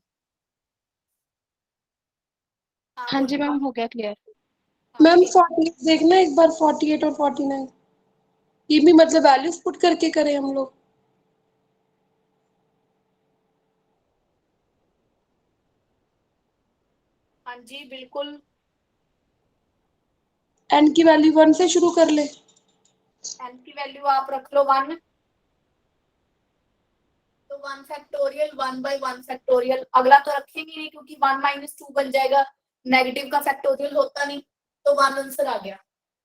K: हाँ जी मैम हो गया क्लियर
B: मैम 48 देखना एक बार 48 और 49 ये भी मतलब वैल्यूज पुट करके करें हम लोग
A: हाँ जी बिल्कुल
B: n की वैल्यू 1 से शुरू कर ले
A: n की वैल्यू आप रख लो 1 तो 1 फैक्टोरियल 1 बाय 1 फैक्टोरियल अगला तो रखेंगे नहीं क्योंकि 1 माइनस 2 बन जाएगा नेगेटिव का फैक्टोरियल होता नहीं तो 1 आंसर आ गया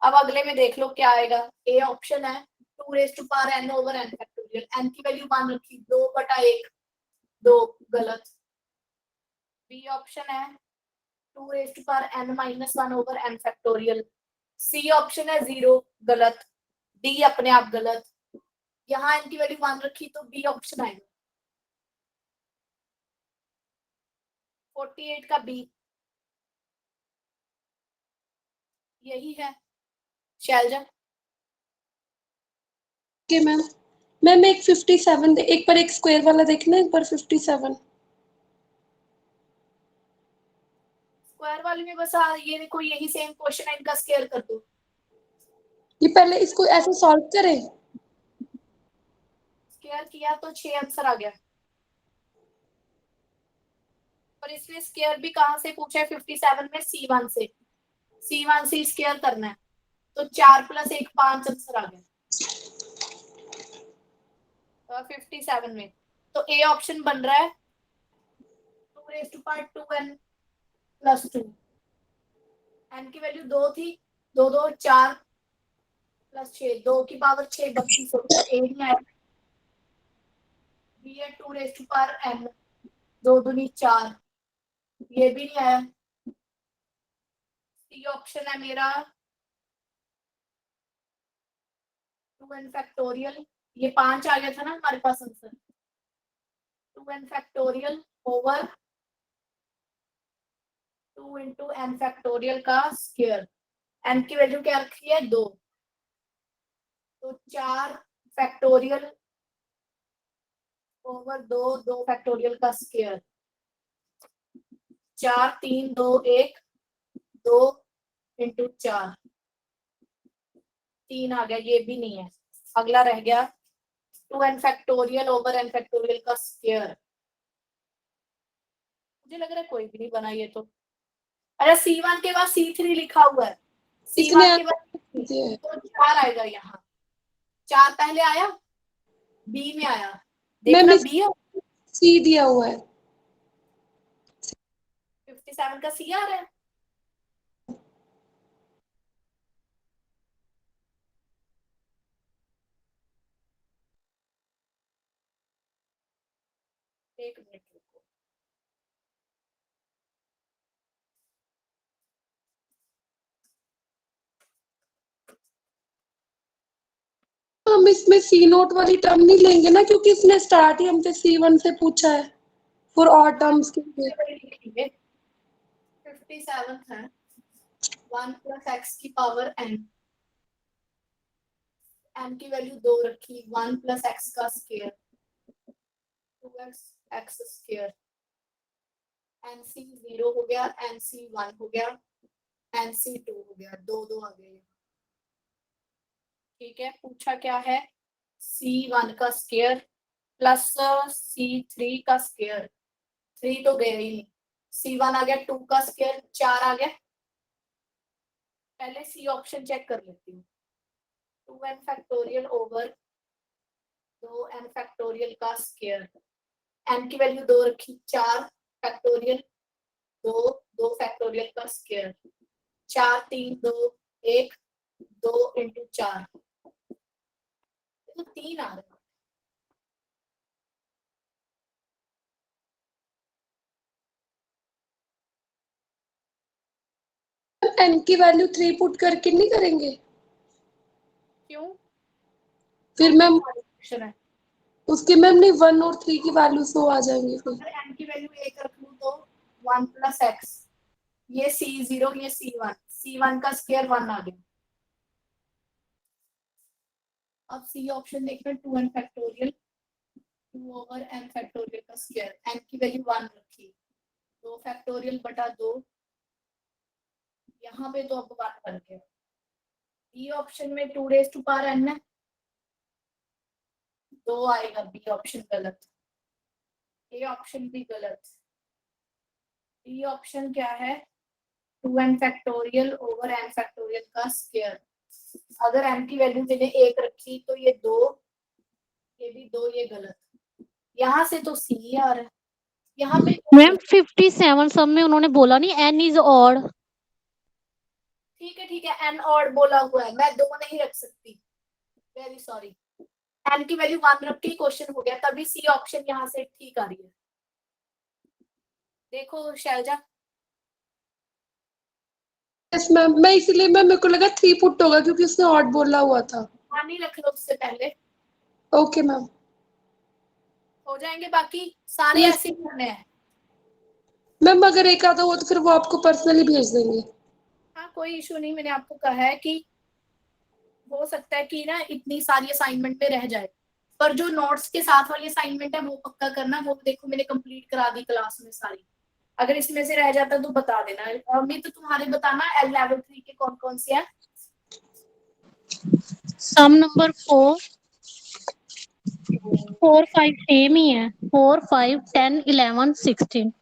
A: अब अगले में देख लो क्या आएगा ए ऑप्शन है 2 raise to power n over n factorial n की वैल्यू 1 रखी 2/1 2 गलत बी ऑप्शन है 2 raise to power n minus 1 over n factorial C option है 0 गलत डी अपने आप गलत यहाँ n की वैल्यू 1 रखी तो बी ऑप्शन आएगा 48 का बी यही है शैलजा
B: ओके मैम मैम एक 57 एक पर एक स्क्वायर वाला देखना एक बार 57
A: स्क्वायर वाले में बस ये देखो यही सेम क्वेश्चन है इनका स्क्वायर कर दो
B: ये पहले इसको ऐसे सॉल्व करें
A: स्क्वायर किया तो 6 आंसर आ गया और इसमें स्क्वायर भी कहां से पूछा है 57 में C1 से C1 से स्क्वायर करना है तो 4 + 1 5 आंसर आ गया 57 में तो ए ऑप्शन बन रहा है 2 raise to power 2n + 2 n की वैल्यू 2 थी 2 2 4 प्लस 6 2 की पावर 6 32 होगा, ए नहीं आया। बी है 2 रेज टू पावर n 2 दूनी 4, ये भी नहीं आया। सी ऑप्शन है मेरा 2n फैक्टोरियल, ये 5 आ गया था ना हमारे पास answer. 2n factorial over 2 into n factorial का स्क्वायर। n की वैल्यू क्या रखी है 2, तो 4 फैक्टोरियल ओवर 2 2 फैक्टोरियल का स्क्वायर। 4 3 2 1 2 इंटू 4 3 आ गया, ये भी नहीं है। अगला रह गया 2n factorial over n factorial का स्क्वायर। मुझे लग रहा है कोई भी नहीं बना ये तो। अरे C1 के बाद C3 लिखा हुआ है, C1 के बाद तो 4 आएगा यहाँ। 4 पहले आया, बी में आया, देखना बी है,
B: सी दिया हुआ है।
A: 57 का सी आ रहा है। एक मिनट रुको,
B: हम इसमें सी नोट वाली टर्म नहीं लेंगे ना, क्योंकि इसने स्टार्ट ही हमसे C1 से पूछा है फॉर ऑल टर्म्स के लिए।
A: 57 है 1 प्लस एक्स की पावर n, n की वैल्यू 2 रखी, 1 प्लस एक्स का square 2x x square. nc 0 हो गया, nc 1 हो गया, nc 2 हो गया, 2 2 आ गए। ठीक है, पूछा क्या है C1 का स्क्वायर प्लस C3 का स्क्वायर। 3 तो गया ही नहीं, C1 आ गया 2 का स्क्वायर 4 आ गया। पहले सी ऑप्शन चेक कर लेती हूँ। 2n factorial over 2n factorial का स्क्वायर, n की वैल्यू 2 रखी, 4 फैक्टोरियल 2 2 फैक्टोरियल का स्क्वायर। 4 3 2 1 2 इंटू 4, तो 3 आ रहा है।
B: n की वैल्यू 3 पुट करके नहीं करेंगे?
A: क्यों?
B: फिर मैम
A: है
B: उसके मैम नहीं 1 और 3 की वैल्यू शो आ जाएंगे फिर।
A: अगर n की वैल्यू 1 रख लूं तो 1 प्लस एक्स, ये C0 ये C1, C1 का स्क्वायर 1 आ गया। अब सी ऑप्शन देखना 2n factorial 2 over n factorial का स्क्वायर, n की वैल्यू 1 रखी, 2 फैक्टोरियल बटा 2, यहाँ पे तो अब बात बन गया। बी ऑप्शन में 2 रेज टू पावर n है, 2 आएगा, बी ऑप्शन गलत, ए ऑप्शन भी गलत। डी ऑप्शन क्या है 2n factorial over n factorial का स्क्वायर। अगर n की वैल्यू मैंने 1 रखी तो ये 2, ये भी 2, ये गलत। यहाँ से तो सी आ रहा है, यहाँ पे
M: मैम 57 सब में उन्होंने बोला नहीं n इज ऑड।
A: ठीक है n ऑड बोला हुआ है, मैं 2 नहीं रख सकती, वेरी सॉरी। n की वैल्यू 1 रख के क्वेश्चन हो गया, तभी सी ऑप्शन यहाँ से ठीक आ रही है। देखो शैलजा,
B: यस मैम, मैं इसलिए मैम मेरे को लगा 3 पुट होगा क्योंकि उसने ऑड बोला हुआ था।
A: मान ही रख लो उससे पहले,
B: ओके मैम,
A: हो जाएंगे बाकी सारे
B: Yes.
A: ऐसे ही करने हैं।
B: मैम अगर एक आधा हो तो फिर वो आपको पर्सनली भेज देंगे।
A: हाँ कोई इशू नहीं, मैंने आपको कहा है कि हो सकता है कि ना इतनी सारी असाइनमेंट में रह जाए, पर जो नोट्स के साथ वाली असाइनमेंट है वो पक्का करना, वो देखो मैंने कंप्लीट करा दी क्लास में सारी। अगर इसमें से रह जाता तो बता देना। अमित तो तुम्हारे बताना एल लेवल 3 के कौन कौन से हैं।
M: सम नंबर 4 4 5 सेम ही है, 4 5 10 11 16।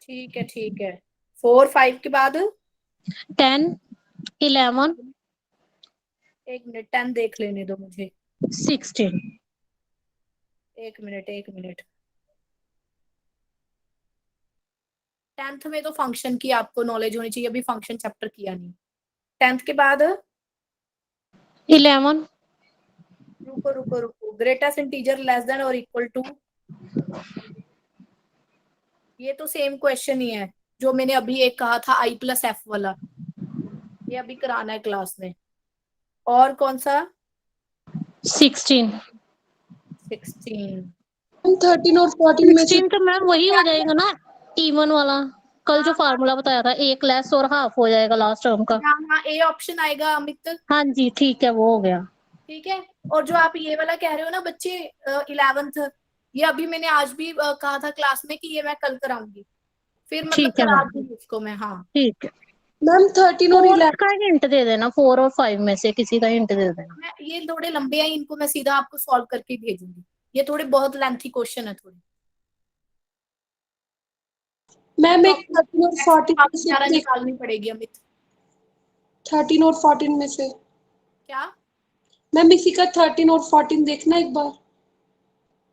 A: ठीक है 4 5 के बाद
M: 10 11
A: एक मिनट 10 देख लेने दो मुझे,
M: 16।
A: एक मिनट 10th में तो फंक्शन की आपको नॉलेज होनी चाहिए, अभी फंक्शन चैप्टर किया नहीं। 10th के बाद
M: 11
A: रुको रुको रुको, ग्रेटेस्ट इंटीजर लेस देन और इक्वल टू, ये तो सेम क्वेश्चन ही है जो मैंने अभी एक कहा था I+F वाला, ये अभी कराना है क्लास में। और कौन सा?
M: 16
B: 13 और 14 में से
M: 16 तो मैम वही हो जाएगा ना, इवन वाला, कल जो फार्मूला बताया था, एक लेस और हाफ हो जाएगा लास्ट टर्म का।
A: हाँ, ए ऑप्शन आएगा अमित।
M: हाँ जी ठीक है, वो हो गया।
A: ठीक है, और जो आप ये वाला कह रहे हो ना बच्चे 11th, ये अभी मैंने आज भी कहा था क्लास में कि ये मैं कल कराऊंगी, फिर मतलब
M: ठीक है
A: करा
M: मैम,
A: दूंगी इसको मैं। हाँ
M: ठीक है
B: मैम 13 और 11
M: का हिंट दे देना, 4 और 5 में से किसी का हिंट दे देना।
A: मैं, ये थोड़े लंबे हैं, इनको मैं सीधा आपको सॉल्व करके भेजूंगी, ये थोड़े बहुत लेंथी क्वेश्चन है थोड़े।
B: मैम एक 13 और 14 में से
A: सारा निकालनी पड़ेगी अमित।
B: 13 और 14 में से
A: क्या?
B: मैम इसी का 13 और 14 देखना एक बार।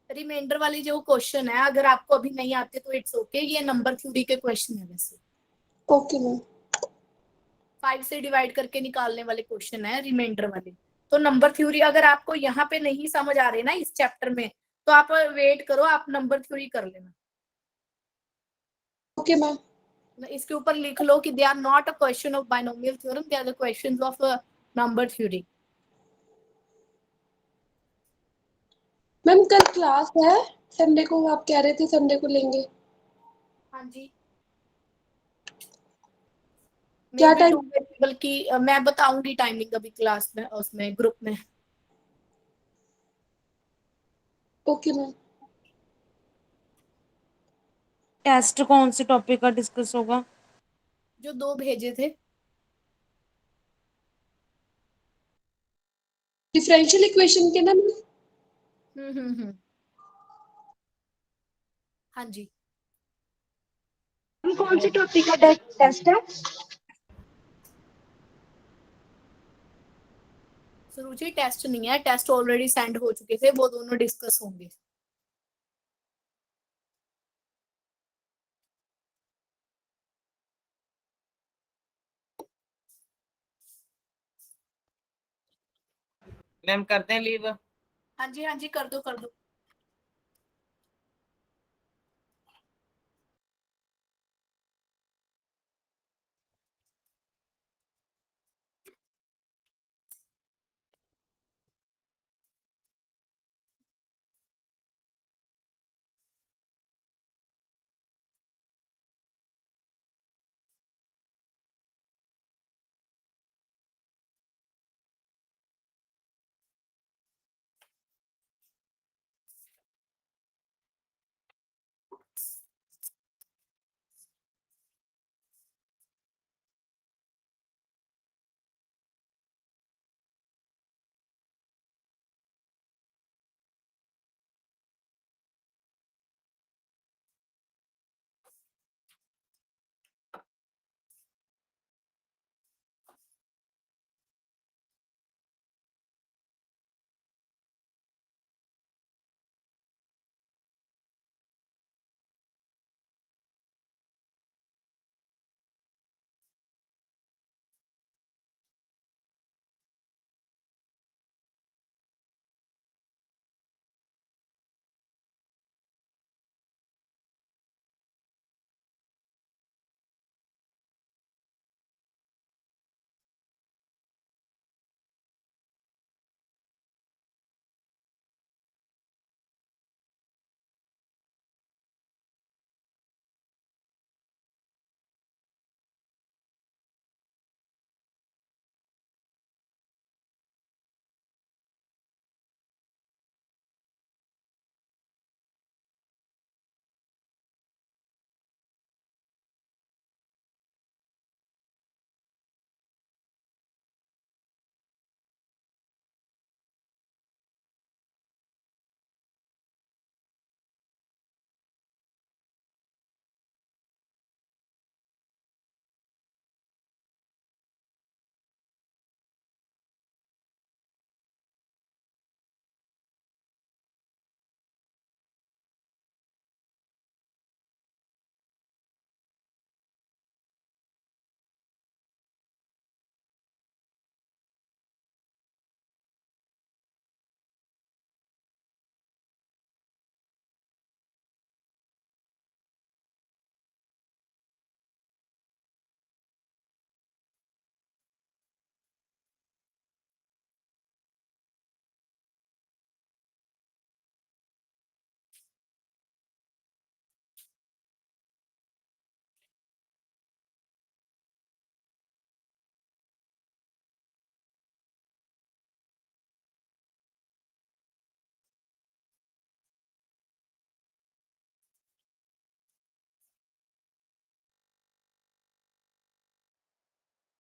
A: रिमाइंडर वाली जो क्वेश्चन है, अगर आपको अभी नहीं आते तो इट्स ओके, ये नंबर थ्योरी के क्वेश्चन है वैसे।
B: Okay ma'am.
A: 5 से डिवाइड करके निकालने वाले क्वेश्चन है रिमाइंडर वाले। तो नंबर थ्योरी अगर आपको यहाँ पे नहीं समझ आ रहे ना इस चैप्टर में, तो आप वेट करो, आप नंबर थ्योरी कर लेना।
B: Okay ma'am.
A: इसके ऊपर लिख लो कि they are not a question of binomial theorem, they are the questions of number theory.
B: Ma'am कल क्लास है संडे को, आप कह रहे थे संडे को लेंगे।
A: हाँ जी,
B: क्या टाइम?
A: बल्कि मैं बताऊंगी टाइमिंग अभी क्लास में, उसमें ग्रुप में।
B: Okay ma'am.
C: टेस्ट कौन से टॉपिक का डिस्कस होगा?
A: जो 2 भेजे थे,
B: डिफरेंशियल इक्वेशन के ना मैम।
A: हाँ जी।
K: कौन सी टॉपिक का टेस्ट है?
A: सुरुचि टेस्ट नहीं है, टेस्ट ऑलरेडी सेंड हो चुके थे, वो दोनों डिस्कस होंगे।
D: मैम करते हैं लीव।
A: हाँ जी कर दो।